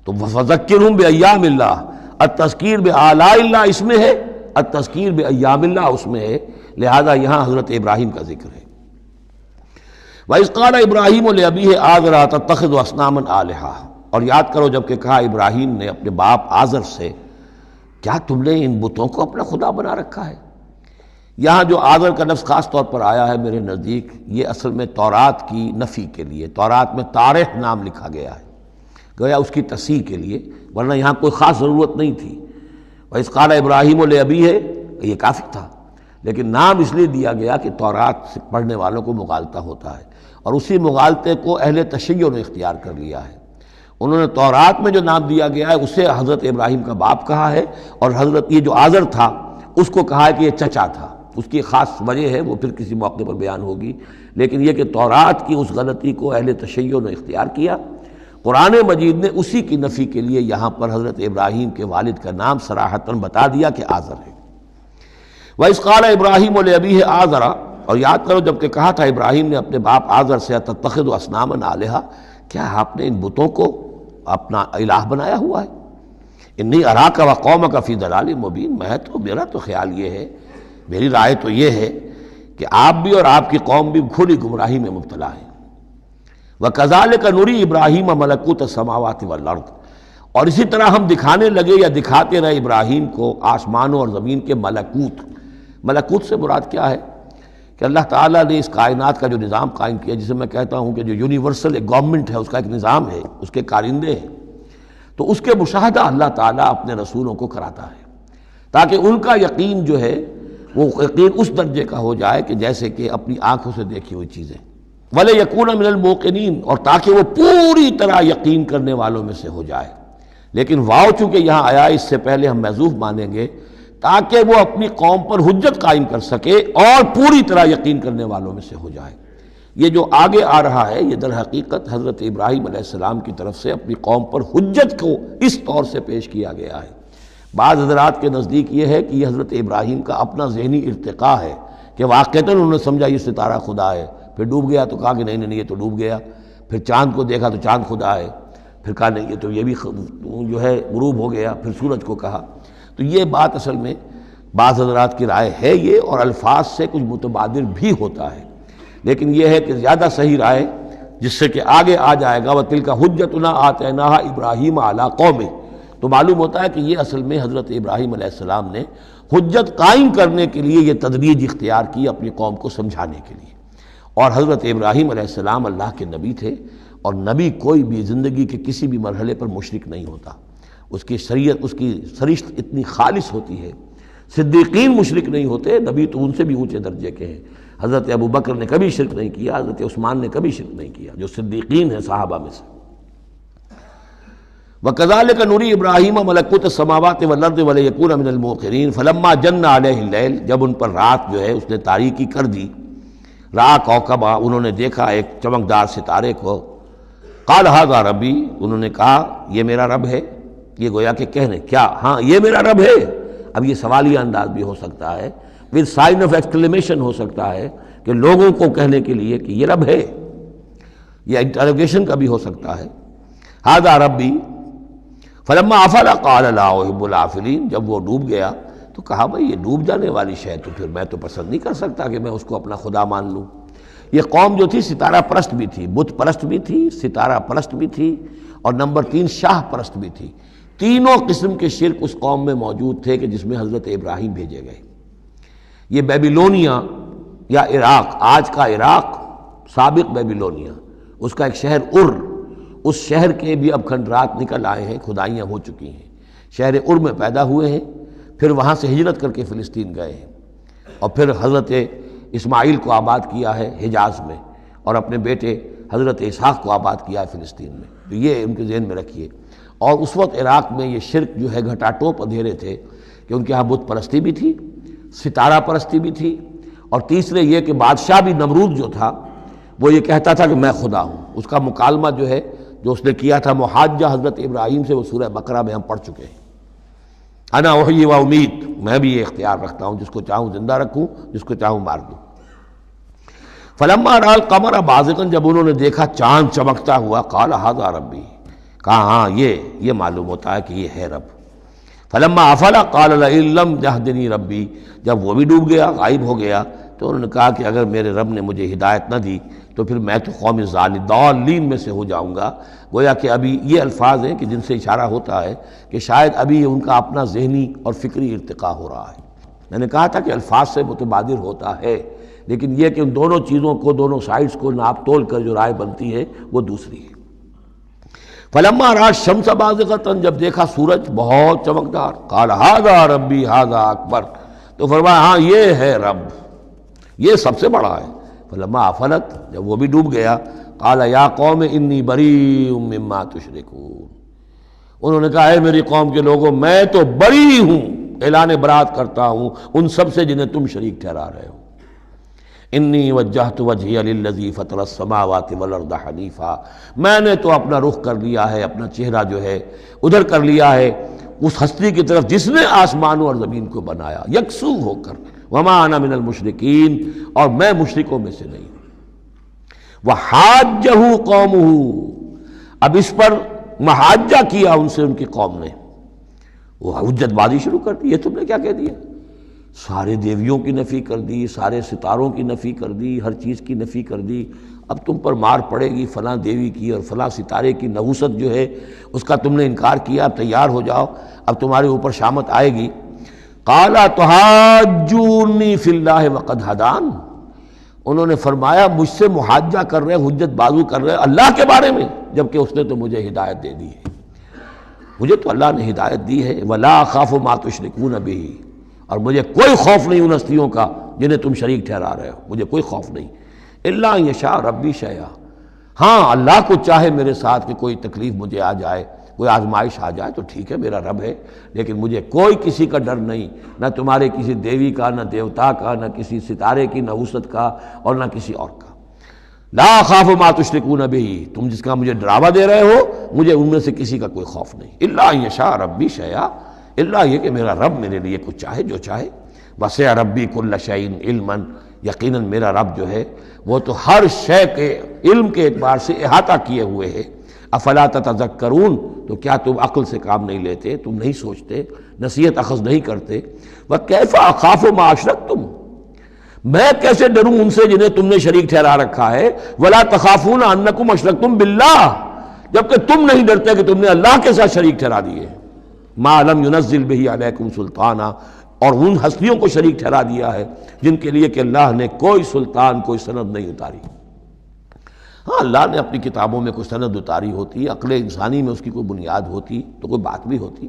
تو فذکرہم بایام اللہ، التذکیر بآلاء اللہ اس میں ہے، التذکیر بایام اللہ اس میں ہے، لہذا یہاں حضرت ابراہیم کا ذکر ہے۔ وَإِذْ قَالَ إِبْرَاهِيمُ لِأَبِيهِ آزَرَ أَتَتَّخِذُ أَصْنَامًا آلِهَةً، اور یاد کرو جب کہ کہا ابراہیم نے اپنے باپ آزر سے، کیا تم نے ان بتوں کو اپنا خدا بنا رکھا ہے؟ یہاں جو آزر کا لفظ خاص طور پر آیا ہے میرے نزدیک، یہ اصل میں تورات کی نفی کے لیے، تورات میں تارح نام لکھا گیا ہے، گویا اس کی تصحیح کے لیے، ورنہ یہاں کوئی خاص ضرورت نہیں تھی۔ وَإِذْ قَالَ إِبْرَاهِيمُ لِأَبِيهِ، یہ کافی تھا، لیکن نام اس لیے دیا گیا کہ تورات سے پڑھنے والوں کو مغالطہ ہوتا ہے، اور اسی مغالطے کو اہل تشیع نے اختیار کر لیا ہے۔ انہوں نے تورات میں جو نام دیا گیا ہے اسے حضرت ابراہیم کا باپ کہا ہے، اور حضرت یہ جو آزر تھا اس کو کہا ہے کہ یہ چچا تھا، اس کی خاص وجہ ہے وہ پھر کسی موقع پر بیان ہوگی، لیکن یہ کہ تورات کی اس غلطی کو اہل تشیع نے اختیار کیا، قرآن مجید نے اسی کی نفی کے لیے یہاں پر حضرت ابراہیم کے والد کا نام صراحتاً بتا دیا کہ آزر ہے۔ وَإِذْ قَالَ إِبْرَاهِيمُ لِأَبِيهِ آزَرَ، اور یاد کرو جب کہ کہا تھا ابراہیم نے اپنے باپ آزر سے، أَتَتَّخِذُ أَصْنَامًا آلِهَةً، کیا آپ نے ان بتوں کو اپنا الہ بنایا ہوا ہے؟ انی اراک وقومک فی ضلال مبین، میرا تو خیال یہ ہے، میری رائے تو یہ ہے کہ آپ بھی اور آپ کی قوم بھی کھلی گمراہی میں مبتلا ہے۔ وَكَذَلِكَ نُرِي إِبْرَاهِيمَ مَلَكُوتَ السَّمَاوَاتِ وَالْأَرْضِ، اور اسی طرح ہم دکھانے لگے یا دکھاتے رہے ابراہیم کو آسمانوں اور زمین کے ملکوت۔ ملکوت سے مراد کیا ہے کہ اللہ تعالیٰ نے اس کائنات کا جو نظام قائم کیا، جسے میں کہتا ہوں کہ جو یونیورسل ایک گورنمنٹ ہے، اس کا ایک نظام ہے، اس کے کارندے ہیں، تو اس کے مشاہدہ اللہ تعالیٰ اپنے رسولوں کو کراتا ہے تاکہ ان کا یقین جو ہے وہ یقین اس درجے کا ہو جائے کہ جیسے کہ اپنی آنکھوں سے دیکھی ہوئی چیزیں، وَلَيَكُونَ مِنَ الْمُوقِنِينَ، اور تاکہ وہ پوری طرح یقین کرنے والوں میں سے ہو جائے، لیکن واو چونکہ یہاں آیا اس سے پہلے ہم محذوف مانیں گے تاکہ وہ اپنی قوم پر حجت قائم کر سکے اور پوری طرح یقین کرنے والوں میں سے ہو جائے۔ یہ جو آگے آ رہا ہے یہ در حقیقت حضرت ابراہیم علیہ السلام کی طرف سے اپنی قوم پر حجت کو اس طور سے پیش کیا گیا ہے۔ بعض حضرات کے نزدیک یہ ہے کہ یہ حضرت ابراہیم کا اپنا ذہنی ارتقاء ہے کہ واقعتاً انہوں نے سمجھا یہ ستارہ خدا ہے، پھر ڈوب گیا تو کہا کہ نہیں یہ تو ڈوب گیا، پھر چاند کو دیکھا تو چاند خدا ہے، پھر کہا نہیں یہ تو یہ بھی جو ہے غروب ہو گیا، پھر سورج کو کہا۔ تو یہ بات اصل میں بعض حضرات کی رائے ہے یہ، اور الفاظ سے کچھ متبادر بھی ہوتا ہے، لیکن یہ ہے کہ زیادہ صحیح رائے جس سے کہ آگے آ جائے گا وَتِلْكَ حُجَّتُنَا آتَيْنَاهَا إِبْرَاهِيمَ عَلَىٰ قَوْمِهِ، تو معلوم ہوتا ہے کہ یہ اصل میں حضرت ابراہیم علیہ السلام نے حجت قائم کرنے کے لیے یہ تدریج اختیار کی اپنی قوم کو سمجھانے کے لیے، اور حضرت ابراہیم علیہ السلام اللہ کے نبی تھے، اور نبی کوئی بھی زندگی کے کسی بھی مرحلے پر مشرک نہیں ہوتا، اس کی شریعت، اس کی سرشت اتنی خالص ہوتی ہے۔ صدیقین مشرک نہیں ہوتے، نبی تو ان سے بھی اونچے درجے کے ہیں، حضرت ابو بکر نے کبھی شرک نہیں کیا، حضرت عثمان نے کبھی شرک نہیں کیا، جو صدیقین ہیں صحابہ میں سے۔ وَكَذَلِكَ نُرِي إِبْرَاهِيمَ مَلَكُوتَ السَّمَاوَاتِ وَالْأَرْضِ وَلِيَكُونَ مِنَ الْمُوقِنِينَ فَلَمَّا جَنَّ عَلَيْهِ اللَّيْلُ، جب ان پر رات جو ہے اس نے تاریکی کر دی، رأى كوكبا، انہوں نے دیکھا ایک چمکدار ستارے کو، قال هذا ربی، انہوں نے کہا یہ میرا رب ہے، یہ گویا کہ کہنے کیا، ہاں یہ میرا رب ہے، اب یہ سوالیہ انداز بھی ہو سکتا ہے، پھر سائن آف ایکسکلیمیشن ہو سکتا ہے کہ لوگوں کو کہنے کے لیے کہ یہ رب ہے، یہ انٹروگیشن کا بھی ہو سکتا ہے۔ ھذا ربی فلما افل قال لا احب الافلین، جب وہ ڈوب گیا تو کہا بھائی یہ ڈوب جانے والی شے تو پھر میں تو پسند نہیں کر سکتا کہ میں اس کو اپنا خدا مان لوں۔ یہ قوم جو تھی ستارہ پرست بھی تھی، بت پرست بھی تھی، ستارہ پرست بھی تھی، اور نمبر 3 شاہ پرست بھی تھی۔ تینوں قسم کے شرک اس قوم میں موجود تھے کہ جس میں حضرت ابراہیم بھیجے گئے۔ یہ بیبیلونیا یا عراق، آج کا عراق، سابق بیبیلونیا، اس کا ایک شہر اس شہر کے بھی اب کھنڈرات نکل آئے ہیں، کھدائیاں ہو چکی ہیں۔ شہر میں پیدا ہوئے ہیں، پھر وہاں سے ہجرت کر کے فلسطین گئے ہیں، اور پھر حضرت اسماعیل کو آباد کیا ہے حجاز میں، اور اپنے بیٹے حضرت اسحاق کو آباد کیا ہے فلسطین میں۔ تو یہ ان کے ذہن میں رکھیے۔ اور اس وقت عراق میں یہ شرک جو ہے گھٹا ٹوپ اندھیرے تھے، کہ ان کے یہاں بت پرستی بھی تھی، ستارہ پرستی بھی تھی، اور تیسرے یہ کہ بادشاہ بھی نمرود جو تھا وہ یہ کہتا تھا کہ میں خدا ہوں۔ اس کا مکالمہ جو ہے جو اس نے کیا تھا محاجہ حضرت ابراہیم سے، وہ سورہ بقرہ میں ہم پڑھ چکے ہیں۔ انا احیی و امید، میں بھی یہ اختیار رکھتا ہوں، جس کو چاہوں زندہ رکھوں، جس کو چاہوں مار دوں۔ فلما رأى القمر بازغا، جب انہوں نے دیکھا چاند چمکتا ہوا، قال ھذا ربی، کہا ہاں یہ معلوم ہوتا ہے کہ یہ ہے رب۔ فلما افل قال لئن لم يهدنی ربی، جب وہ بھی ڈوب گیا، غائب ہو گیا، تو انہوں نے کہا کہ اگر میرے رب نے مجھے ہدایت نہ دی تو پھر میں تو قوم ضالین میں سے ہو جاؤں گا۔ گویا کہ ابھی یہ الفاظ ہیں کہ جن سے اشارہ ہوتا ہے کہ شاید ابھی ان کا اپنا ذہنی اور فکری ارتقاء ہو رہا ہے۔ میں نے کہا تھا کہ الفاظ سے متبادر ہوتا ہے، لیکن یہ کہ ان دونوں چیزوں کو، دونوں سائڈز کو ناپ تول کر جو رائے بنتی ہے وہ دوسری ہے۔ فلما رأى الشمس بازغۃ، جب دیکھا سورج بہت چمکدار، قال ھذا ربی ھذا اکبر، تو فرمایا ہاں یہ ہے رب، یہ سب سے بڑا ہے۔ فلما افلت، جب وہ بھی ڈوب گیا، قال یا قوم انی بریء مما تشرکون، انہوں نے کہا اے میری قوم کے لوگوں، میں تو بری ہوں، اعلان برات کرتا ہوں ان سب سے جنہیں تم شریک ٹھہرا رہے ہو۔ انی وجہت وجہی للذی فطر السماوات والارض حنیفا، میں نے تو اپنا رخ کر لیا ہے، اپنا چہرہ جو ہے ادھر کر لیا ہے اس ہستی کی طرف جس نے آسمانوں اور زمین کو بنایا، یکسو ہو کر، وما انا من المشرکین، اور میں مشرکوں میں سے نہیں ہوں۔ وحاجہ قومہ، اب اس پر محاجہ کیا ان سے ان کی قوم نے، وہ حجت بازی شروع کر دی، یہ تم نے کیا کہہ دیا؟ سارے دیویوں کی نفی کر دی، سارے ستاروں کی نفی کر دی، ہر چیز کی نفی کر دی، اب تم پر مار پڑے گی فلاں دیوی کی اور فلاں ستارے کی نحوست جو ہے اس کا تم نے انکار کیا، اب تیار ہو جاؤ، اب تمہارے اوپر شامت آئے گی۔ قال تحاجونی فی اللہ وقد ہدان، انہوں نے فرمایا مجھ سے محاجہ کر رہے، حجت بازو کر رہے اللہ کے بارے میں، جبکہ اس نے تو مجھے ہدایت دے دی ہے، مجھے تو اللہ نے ہدایت دی ہے۔ ولا اخاف ما تشرکون بہ، اور مجھے کوئی خوف نہیں ان ہستیوں کا جنہیں تم شریک ٹھہرا رہے ہو، مجھے کوئی خوف نہیں۔ الا ان یشاء ربی شیئا، ہاں اللہ کو چاہے میرے ساتھ کہ کوئی تکلیف مجھے آ جائے، کوئی آزمائش آ جائے تو ٹھیک ہے، میرا رب ہے، لیکن مجھے کوئی کسی کا ڈر نہیں، نہ تمہارے کسی دیوی کا، نہ دیوتا کا، نہ کسی ستارے کی نحوست کا، اور نہ کسی اور کا۔ لا اخاف ما تشرکون بہ، تم جس کا مجھے ڈراوا دے رہے ہو مجھے ان میں سے کسی کا کوئی خوف نہیں۔ الا ان یشاء ربی شیئا، اللہ یہ کہ میرا رب میرے لیے کچھ چاہے جو چاہے۔ وسع ربی کل شیء علما، یقیناً میرا رب جو ہے وہ تو ہر شے کے علم کے اعتبار سے احاطہ کیے ہوئے ہے۔ افلا تتذکرون، تو کیا تم عقل سے کام نہیں لیتے، تم نہیں سوچتے، نصیحت اخذ نہیں کرتے؟ وکیف اخاف ما اشرکتم، میں کیسے ڈروں ان سے جنہیں تم نے شریک ٹھہرا رکھا ہے۔ ولا تخافون انکم اشرکتم باللہ، جبکہ تم نہیں ڈرتے کہ تم نے اللہ کے ساتھ شریک ٹھہرا دیے۔ ما لم ينزل به علیکم سلطانا، اور ان ہستیوں کو شریک ٹھہرا دیا ہے جن کے لیے کہ اللہ نے کوئی سلطان، کوئی سند نہیں اتاری۔ ہاں اللہ نے اپنی کتابوں میں کوئی سند اتاری ہوتی، عقل انسانی میں اس کی کوئی بنیاد ہوتی تو کوئی بات بھی ہوتی،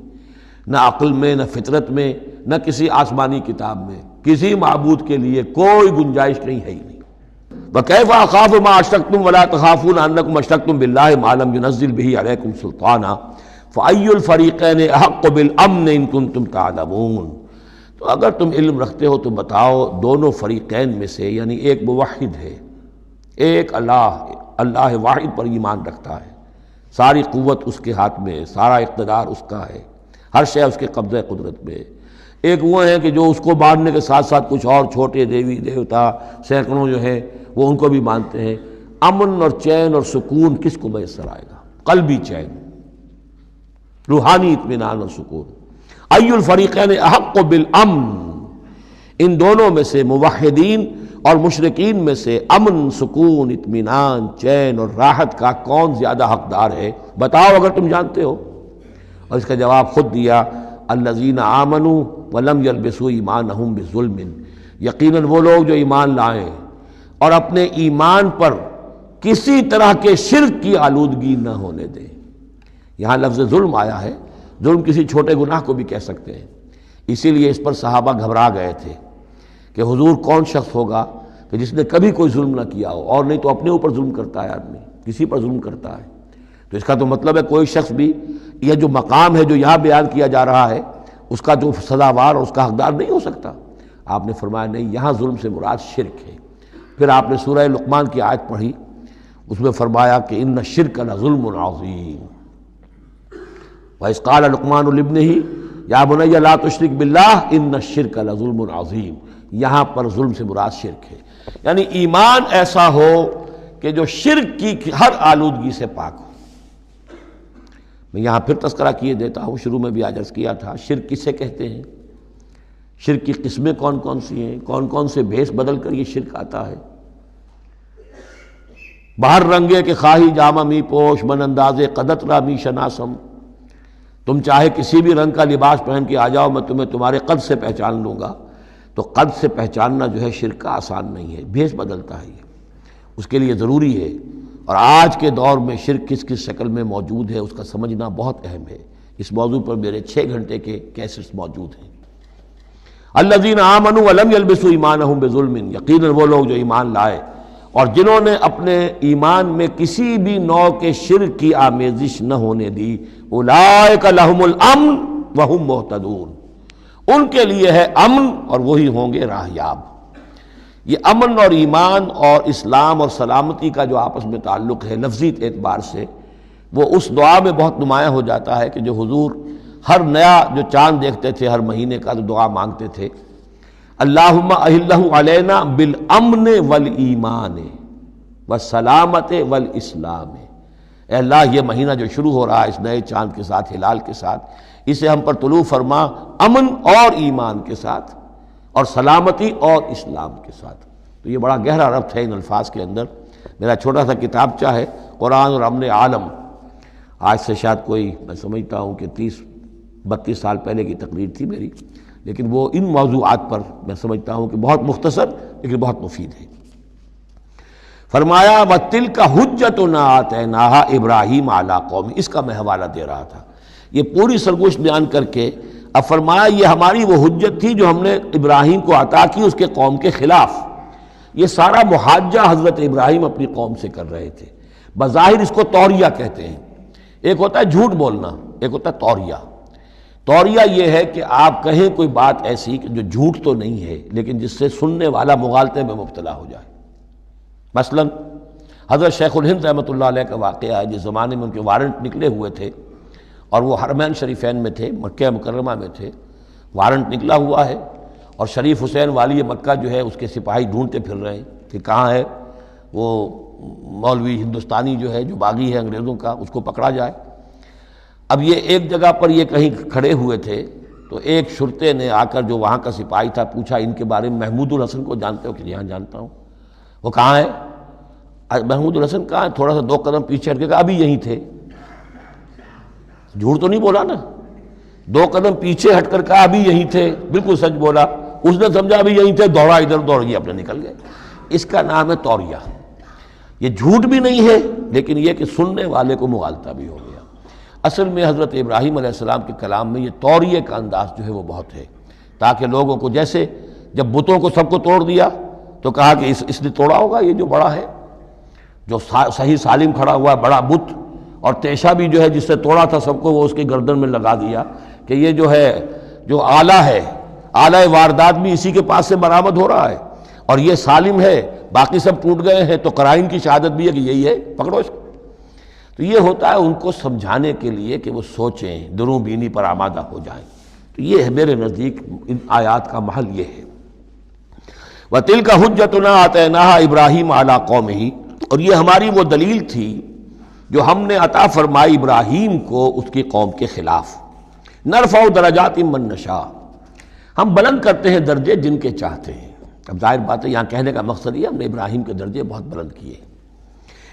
نہ عقل میں، نہ فطرت میں، نہ کسی آسمانی کتاب میں کسی معبود کے لیے کوئی گنجائش نہیں ہے ہی نہیں۔ وَكَيْفَ أَخَافُ مَا أَشْرَكْتُمْ وَلَا تَخَافُونَ أَنَّكُمْ أَشْرَكْتُمْ بِاللَّهِ مَا لَمْ يُنَزِّلْ بِهِ عَلَيْكُمْ سُلْطَانًا فَأَيُّ الْفَرِيقَيْنِ أَحَقُّ بِالْأَمْنِ إِن كُنتُمْ تَعْلَمُونَ، تو اگر تم علم رکھتے ہو تو بتاؤ دونوں فریقین میں سے، یعنی ایک موحد ہے، ایک اللہ واحد پر ایمان رکھتا ہے، ساری قوت اس کے ہاتھ میں، سارا اقتدار اس کا ہے، ہر شے اس کے قبضہ قدرت میں، ایک وہ ہیں کہ جو اس کو ماننے کے ساتھ ساتھ کچھ اور چھوٹے دیوی دیوتا سینکڑوں جو ہیں وہ ان کو بھی مانتے ہیں۔ امن اور چین اور سکون کس کو میسر آئے گا؟ قلبی چین، روحانی اطمینان اور سکون۔ ای الفریقین احق بالامن، ان دونوں میں سے موحدین اور مشرکین میں سے امن، سکون، اطمینان، چین اور راحت کا کون زیادہ حقدار ہے؟ بتاؤ اگر تم جانتے ہو۔ اور اس کا جواب خود دیا، الذین آمنوا ولم یلبسوا ایمانہم بظلم، یقیناً وہ لوگ جو ایمان لائیں اور اپنے ایمان پر کسی طرح کے شرک کی آلودگی نہ ہونے دیں۔ یہاں لفظ ظلم آیا ہے، ظلم کسی چھوٹے گناہ کو بھی کہہ سکتے ہیں، اسی لیے اس پر صحابہ گھبرا گئے تھے کہ حضور کون شخص ہوگا کہ جس نے کبھی کوئی ظلم نہ کیا ہو، اور نہیں تو اپنے اوپر ظلم کرتا ہے آدمی، کسی پر ظلم کرتا ہے۔ تو اس کا تو مطلب ہے کوئی شخص بھی یہ جو مقام ہے جو یہاں بیان کیا جا رہا ہے اس کا جو سزاوار اور اس کا حقدار نہیں ہو سکتا۔ آپ نے فرمایا نہیں، یہاں ظلم سے مراد شرک ہے۔ پھر آپ نے سورہ لقمان کی آیت پڑھی، اس میں فرمایا کہ ان الشرک لظلم عظیم، وَإِذْ قَالَ لُقْمَانُ لِابْنِهِ يَا بُنَيَّ لَا تُشْرِكْ بِاللَّهِ إِنَّ الشِّرْكَ لَظُلْمٌ عَظِيمٌ۔ یہاں پر ظلم سے مراد شرک ہے، یعنی ایمان ایسا ہو کہ جو شرک کی ہر آلودگی سے پاک ہو۔ میں یہاں پھر تذکرہ کیے دیتا ہوں، شروع میں بھی عرض کیا تھا، شرک کسے کہتے ہیں، شرک کی قسمیں کون کون سی ہیں، کون کون سے بھیس بدل کر یہ شرک آتا ہے۔ باہر رنگے کے خواہی جامہ می پوش، من اندازے قدت را می شناسم، تم چاہے کسی بھی رنگ کا لباس پہن کے آ جاؤ، میں تمہیں تمہارے قد سے پہچان لوں گا۔ تو قد سے پہچاننا جو ہے شرک کا آسان نہیں ہے، بھیس بدلتا ہے یہ، اس کے لیے ضروری ہے۔ اور آج کے دور میں شرک کس کس شکل میں موجود ہے اس کا سمجھنا بہت اہم ہے۔ اس موضوع پر میرے 6 گھنٹے کے کیسٹس موجود ہیں۔ الذین آمنوا ولم یلبسوا ایمانہم بظلم، یقیناً وہ لوگ جو ایمان لائے اور جنہوں نے اپنے ایمان میں کسی بھی نوع کے شرک کی آمیزش نہ ہونے دی، اولئک لہم الامن وہم مہتدون، ان کے لیے ہے امن اور وہی ہوں گے راہ یاب۔ یہ امن اور ایمان اور اسلام اور سلامتی کا جو آپس میں تعلق ہے لفظی اعتبار سے، وہ اس دعا میں بہت نمایاں ہو جاتا ہے کہ جو حضور ہر نیا جو چاند دیکھتے تھے ہر مہینے کا تو دعا مانگتے تھے، اللہم اہلہ علینا بالامن والایمان والسلامت والاسلام، اے اللہ یہ مہینہ جو شروع ہو رہا ہے اس نئے چاند کے ساتھ، ہلال کے ساتھ، اسے ہم پر طلوع فرما امن اور ایمان کے ساتھ اور سلامتی اور اسلام کے ساتھ۔ تو یہ بڑا گہرا ربط ہے ان الفاظ کے اندر۔ میرا چھوٹا سا کتابچہ ہے قرآن اور امن عالم، آج سے شاید کوئی میں سمجھتا ہوں کہ 30-32 سال پہلے کی تقریر تھی میری، لیکن وہ ان موضوعات پر میں سمجھتا ہوں کہ بہت مختصر لیکن بہت مفید ہے۔ فرمایا وَتِلْكَ حُجَّتُنَا آتَيْنَاهَا إِبْرَاهِيمَ عَلَىٰ قَوْمِهِ، اس کا میں حوالہ دے رہا تھا۔ یہ پوری سرگوشت بیان کر کے اب فرمایا یہ ہماری وہ حجت تھی جو ہم نے ابراہیم کو عطا کی اس کے قوم کے خلاف۔ یہ سارا محاجہ حضرت ابراہیم اپنی قوم سے کر رہے تھے۔ بظاہر اس کو توریہ کہتے ہیں، ایک ہوتا ہے جھوٹ بولنا، ایک ہوتا ہے توریہ۔ توریہ یہ ہے کہ آپ کہیں کوئی بات ایسی کہ جو جھوٹ تو نہیں ہے لیکن جس سے سننے والا مغالطے میں مبتلا ہو جائے۔ مثلا حضرت شیخ الہند رحمۃ اللہ علیہ کا واقعہ ہے، جس زمانے میں ان کے وارنٹ نکلے ہوئے تھے اور وہ حرمین شریفین میں تھے، مکہ مکرمہ میں تھے، وارنٹ نکلا ہوا ہے اور شریف حسین والی مکہ جو ہے اس کے سپاہی ڈھونڈتے پھر رہے ہیں کہ کہاں ہے وہ مولوی ہندوستانی جو ہے جو باغی ہے انگریزوں کا، اس کو پکڑا جائے۔ اب یہ ایک جگہ پر یہ کہیں کھڑے ہوئے تھے تو ایک شرطے نے آ کر جو وہاں کا سپاہی تھا پوچھا ان کے بارے میں محمود الحسن کو جانتے ہو؟ کہ یہاں جانتا ہوں۔ وہ کہاں ہے؟ محمود الحسن کہاں ہے؟ تھوڑا سا 2 قدم پیچھے ہٹ کے کہا ابھی یہیں تھے۔ جھوٹ تو نہیں بولا نا، 2 قدم پیچھے ہٹ کر کہا ابھی یہیں تھے، بالکل سچ بولا۔ اس نے سمجھا ابھی یہیں تھے، دوڑا ادھر، دوڑ گیا، اپنے نکل گئے۔ اس کا نام ہے توریہ۔ یہ جھوٹ بھی نہیں ہے لیکن یہ کہ سننے والے کو مغالطہ بھی ہو گیا۔ اصل میں حضرت ابراہیم علیہ السلام کے کلام میں یہ توریہ کا انداز جو ہے وہ بہت ہے، تاکہ لوگوں کو، جیسے جب بتوں کو سب کو توڑ دیا تو کہا کہ اس نے توڑا ہوگا، یہ جو بڑا ہے، جو صحیح سالم کھڑا ہوا بڑا بت، اور تیشہ بھی جو ہے جس سے توڑا تھا سب کو وہ اس کی گردن میں لگا دیا کہ یہ جو ہے جو آلہ ہے، آلہ واردات بھی اسی کے پاس سے برآمد ہو رہا ہے اور یہ سالم ہے، باقی سب ٹوٹ گئے ہیں، تو قرائن کی شہادت بھی ہے کہ یہی ہے، پکڑو اس کو۔ تو یہ ہوتا ہے ان کو سمجھانے کے لیے کہ وہ سوچیں، دروں بینی پر آمادہ ہو جائیں۔ تو یہ ہے میرے نزدیک ان آیات کا محل یہ ہے۔ وَتِلْكَ حُجَّتُنَا آتَيْنَاهَا إِبْرَاهِيمَ عَلَىٰ قَوْمِهِ، اور یہ ہماری وہ دلیل تھی جو ہم نے عطا فرمائی ابراہیم کو اس کی قوم کے خلاف۔ نرفع درجات من نشاء، ہم بلند کرتے ہیں درجے جن کے چاہتے ہیں۔ اب ظاہر بات ہے یہاں کہنے کا مقصد یہ ہم نے ابراہیم کے درجے بہت بلند کیے۔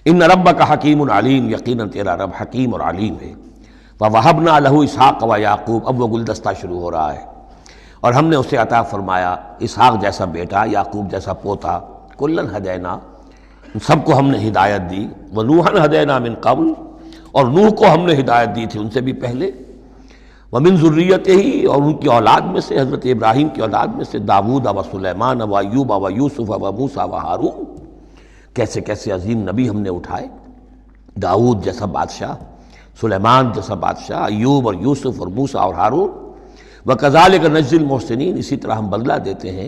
ان ربک حکیم علیم، یقیناً تیرا رب حکیم اور علیم ہے۔ وَوَهَبْنَا لَهُ اسحاق وَيَعْقُوب، اب وہ گلدستہ شروع ہو رہا ہے، اور ہم نے اسے عطا فرمایا اسحاق جیسا بیٹا، یعقوب جیسا پوتا، کلن ہدینا، سب کو ہم نے ہدایت دی، وَنُوحًا ہدینا من قبل، اور نوح کو ہم نے ہدایت دی تھی ان سے بھی پہلے، ومن ذریتہ، اور ان کی اولاد میں سے، حضرت ابراہیم کی اولاد میں سے، داؤد و سلیمان و ایوب و یوسف و موسیٰ و ہارون، کیسے کیسے عظیم نبی ہم نے اٹھائے، داؤد جیسا بادشاہ، سلیمان جیسا بادشاہ، ایوب اور یوسف اور موسیٰ اور ہارون۔ وَكَذَلِكَ نَجْزِي الْمُحْسِنِينَ، اسی طرح ہم بدلہ دیتے ہیں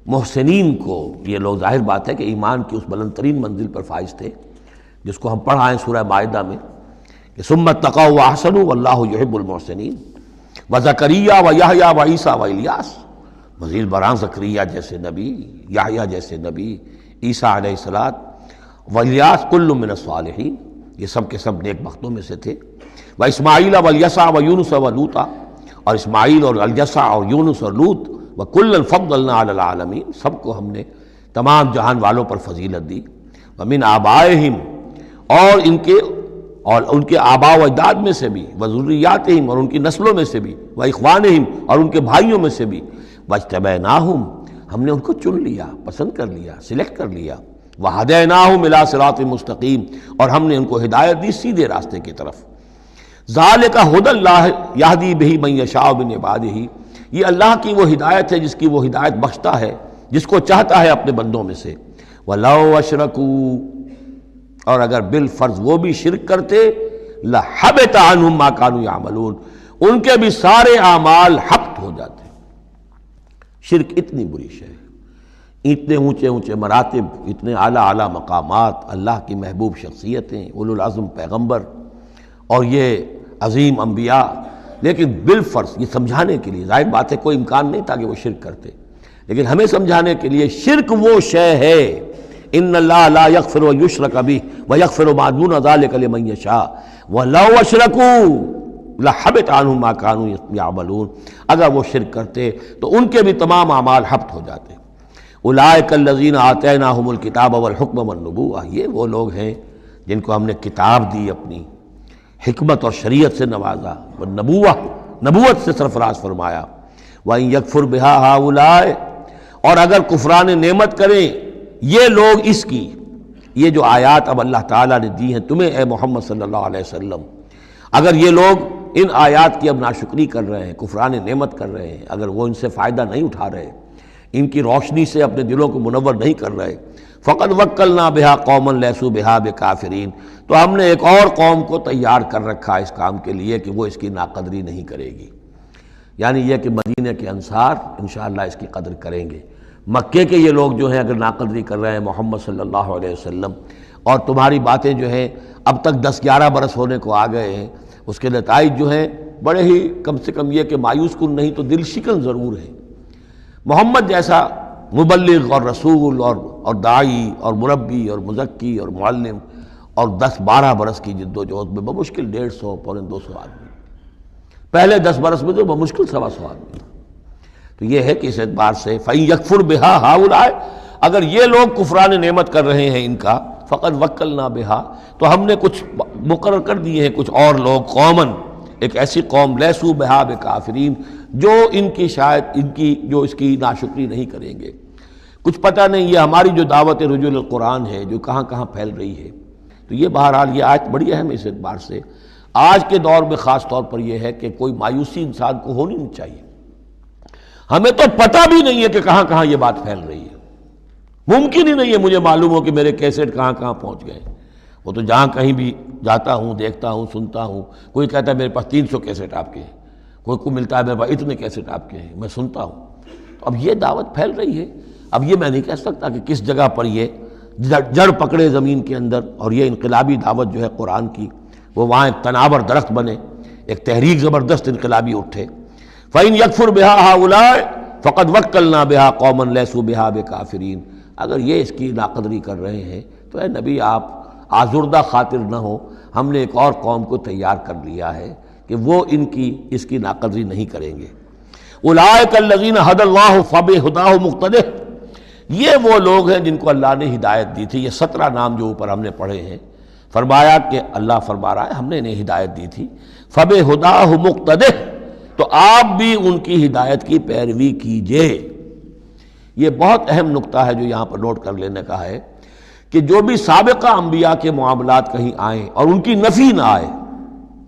محسنین کو۔ یہ لوگ ظاہر بات ہے کہ ایمان کی اس بلند ترین منزل پر فائز تھے جس کو ہم پڑھا ہے سورہ مائدہ میں کہ ثُمَّ اتَّقَوْا وَأَحْسَنُوا وَاللَّهُ يُحِبُّ الْمُحْسِنِينَ، وَزَكَرِيَّا وَيَحْيَا وَعِیسیٰ وَإِلیاس، مزید برآں زکریا جیسے نبی، یحییٰ جیسے نبی، عیسیٰ علیہ السلام، وإلیاس کل من الصالحین، یہ سب کے سب نیک بختوں میں سے تھے۔ وإسماعیل وَالْیسع وَیونس وَلوطا، اور اسماعیل اور الیسع اور یونس اور لوط، وَكُلًّا فَضَّلْنَا عَلَى الْعَالَمِينَ، سب کو ہم نے تمام جہان والوں پر فضیلت دی۔ وَمِنْ آبائِهِمْ، اور ان کے آباء و اجداد میں سے بھی، وَذُرِّيَّاتِهِمْ، اور ان کی نسلوں میں سے بھی، وَإِخْوَانِهِمْ، اور ان کے بھائیوں میں سے بھی، وَاجْتَبَيْنَاهُمْ، ہم نے ان کو چن لیا، پسند کر لیا، سلیکٹ کر لیا، وَهَدَيْنَاهُمْ إِلَىٰ صِرَاطٍ مُسْتَقِيمٍ، اور ہم نے ان کو ہدایت دی سیدھے راستے کی طرف۔ ذَلِكَ هُدَى اللَّهِ يَهْدِي بِهِ مَن يَشَاءُ مِنْ عِبَادِهِ، یہ اللہ کی وہ ہدایت ہے جس کی وہ ہدایت بخشتا ہے جس کو چاہتا ہے اپنے بندوں میں سے۔ وَلَوْ أَشْرَكُوا، اور اگر بالفرض وہ بھی شرک کرتے، لَحَبِطَ عَنْهُمْ مَا كَانُوا يَعْمَلُونَ، ان کے بھی سارے اعمال حبط ہو جاتے۔ شرک اتنی بری شے ہے، اتنے اونچے اونچے مراتب، اتنے اعلیٰ اعلیٰ مقامات، اللہ کی محبوب شخصیتیں، اولو العزم پیغمبر اور یہ عظیم انبیاء، لیکن بالفرض یہ سمجھانے کے لیے، ظاہر بات ہے کوئی امکان نہیں تھا کہ وہ شرک کرتے، لیکن ہمیں سمجھانے کے لیے شرک وہ شے ہے، ان اللہ لا یغفر یشرک بہ ویغفر ما دون ذلک لمن یشاء ولو اشرکوا لحبط عنہم ما کانوا یعملون، اگر وہ شرک کرتے تو ان کے بھی تمام اعمال حبط ہو جاتے۔ اولئک الذین آتیناہم الکتاب والحکم والنبوۃ، یہ وہ لوگ ہیں جن کو ہم نے کتاب دی، اپنی حکمت اور شریعت سے نوازا، نبوت سے سرفراز فرمایا۔ وَإِن يَكْفُرْ بِهَا هَؤُلَاءِ، اور اگر کفران نعمت کریں یہ لوگ اس کی، یہ جو آیات اب اللہ تعالیٰ نے دی ہیں تمہیں اے محمد صلی اللہ علیہ وسلم، اگر یہ لوگ ان آیات کی اب ناشکری کر رہے ہیں، کفران نعمت کر رہے ہیں، اگر وہ ان سے فائدہ نہیں اٹھا رہے، ان کی روشنی سے اپنے دلوں کو منور نہیں کر رہے، فقد وکلنا بہا قوما لیسوا بہا بکافرین، تو ہم نے ایک اور قوم کو تیار کر رکھا اس کام کے لیے کہ وہ اس کی ناقدری نہیں کرے گی، یعنی یہ کہ مدینہ کے انصار انشاءاللہ اس کی قدر کریں گے۔ مکے کے یہ لوگ جو ہیں اگر ناقدری کر رہے ہیں محمد صلی اللہ علیہ وسلم، اور تمہاری باتیں جو ہیں اب تک 10-11 برس ہونے کو آ گئے ہیں، اس کے نتائج جو ہیں بڑے ہی کم سے کم یہ کہ مایوس کن نہیں تو دل شکن ضرور ہے۔ محمد جیسا مبلغ اور رسول اور داعی اور مربی اور مزکی اور معلم، اور 10-12 برس کی جد و جہد میں بمشکل 150 پونے 200 آدمی، پہلے 10 برس میں تو بمشکل 125 آدمی تھا۔ تو یہ ہے کہ اس اعتبار سے فَإِن يَكْفُرْ بِهَا هَؤُلَاءِ، اگر یہ لوگ کفران نعمت کر رہے ہیں ان کا، فقد وکلنا بها، تو ہم نے کچھ مقرر کر دیے ہیں کچھ اور لوگ، قومن، ایک ایسی قوم، لیسوا بها بکافرین، جو ان کی شاید ان کی جو اس کی ناشکری نہیں کریں گے۔ کچھ پتہ نہیں یہ ہماری جو دعوت رجوع القرآن ہے جو کہاں کہاں پھیل رہی ہے، تو یہ بہرحال یہ آیت بڑی اہم ہے اس اعتبار سے۔ آج کے دور میں خاص طور پر یہ ہے کہ کوئی مایوسی انسان کو ہونی نہیں چاہیے، ہمیں تو پتہ بھی نہیں ہے کہ کہاں کہاں یہ بات پھیل رہی ہے، ممکن ہی نہیں ہے مجھے معلوم ہو کہ میرے کیسٹ کہاں کہاں پہنچ گئے۔ وہ تو جہاں کہیں بھی جاتا ہوں دیکھتا ہوں سنتا ہوں، کوئی کہتا ہے میرے پاس 300 کیسٹ آپ کے ہیں، کوئی کو ملتا ہے میرے پاس اتنے کیسٹ آپ کے ہیں، میں سنتا ہوں۔ تو اب یہ دعوت پھیل رہی ہے، اب یہ میں نہیں کہہ سکتا کہ کس جگہ پر یہ جڑ پکڑے زمین کے اندر، اور یہ انقلابی دعوت جو ہے قرآن کی وہ وہاں ایک تناور درخت بنے، ایک تحریک زبردست انقلابی اٹھے۔ فَإِن يَكْفُرْ بِهَا هَؤُلَاءِ فَقَدْ وَكَّلْنَا بِهَا قَوْمًا لَيْسُوا بِهَا بِكَافِرِينَ، اگر یہ اس کی ناقدری کر رہے ہیں تو اے نبی آپ آزردہ خاطر نہ ہو، ہم نے ایک اور قوم کو تیار کر لیا ہے کہ وہ اس کی ناقدری نہیں کریں گے۔ اولئک الذین ھدی اللہ فبہداہ مقتدہ، یہ وہ لوگ ہیں جن کو اللہ نے ہدایت دی تھی۔ یہ 17 نام جو اوپر ہم نے پڑھے ہیں، فرمایا کہ اللہ فرما رہا ہے ہم نے انہیں ہدایت دی تھی، فبہداہ مقتدہ، تو آپ بھی ان کی ہدایت کی پیروی کیجئے۔ یہ بہت اہم نقطہ ہے جو یہاں پر نوٹ کر لینے کا ہے کہ جو بھی سابقہ انبیاء کے معاملات کہیں آئیں اور ان کی نفی نہ آئے،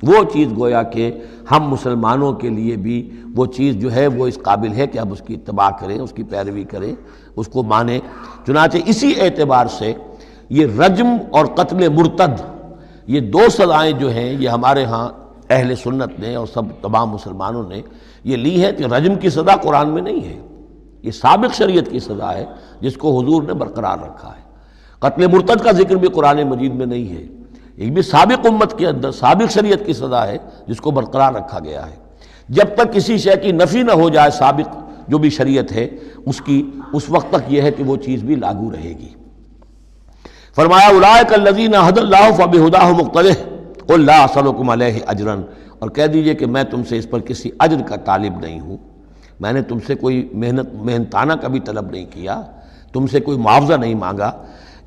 وہ چیز گویا کہ ہم مسلمانوں کے لیے بھی وہ چیز جو ہے وہ اس قابل ہے کہ ہم اس کی اتباع کریں، اس کی پیروی کریں، اس کو مانیں۔ چنانچہ اسی اعتبار سے یہ رجم اور قتل مرتد، یہ 2 سزائیں جو ہیں یہ ہمارے ہاں اہل سنت نے اور سب تمام مسلمانوں نے یہ لی ہے کہ رجم کی سزا قرآن میں نہیں ہے، یہ سابق شریعت کی سزا ہے جس کو حضور نے برقرار رکھا ہے۔ قتل مرتد کا ذکر بھی قرآن مجید میں نہیں ہے، یہ بھی سابق امت کے اندر سابق شریعت کی سزا ہے جس کو برقرار رکھا گیا ہے۔ جب تک کسی شے کی نفی نہ ہو جائے سابق جو بھی شریعت ہے اس وقت تک یہ ہے کہ وہ چیز بھی لاگو رہے گی۔ فرمایا اولئک الذین ھدی اللہ فبہداہ مقتدہ قل لا اسألکم علیہ اجرا، اور کہہ دیجئے کہ میں تم سے اس پر کسی اجر کا طالب نہیں ہوں، میں نے تم سے کوئی محنتانہ کبھی طلب نہیں کیا، تم سے کوئی معاوضہ نہیں مانگا۔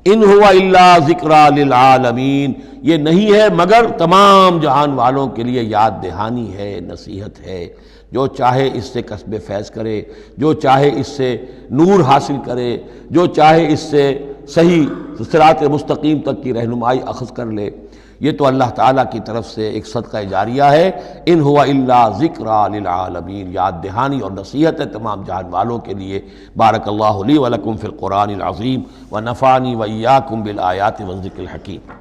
ان هو الا ذکریٰ للعالمین، یہ نہیں ہے مگر تمام جہان والوں کے لیے یاد دہانی ہے، نصیحت ہے۔ جو چاہے اس سے کسب فیض کرے، جو چاہے اس سے نور حاصل کرے، جو چاہے اس سے صحیح صراط مستقیم تک کی رہنمائی اخذ کر لے، یہ تو اللہ تعالیٰ کی طرف سے ایک صدقہ جاریہ ہے۔ ان هو الا ذکریٰ للعالمین، یاد دہانی اور نصیحت ہے تمام جہان والوں کے لیے۔ بارک اللہ لی ولکم فی القرآن العظیم ونفعنی وإیاکم بالآیات والذکر الحکیم۔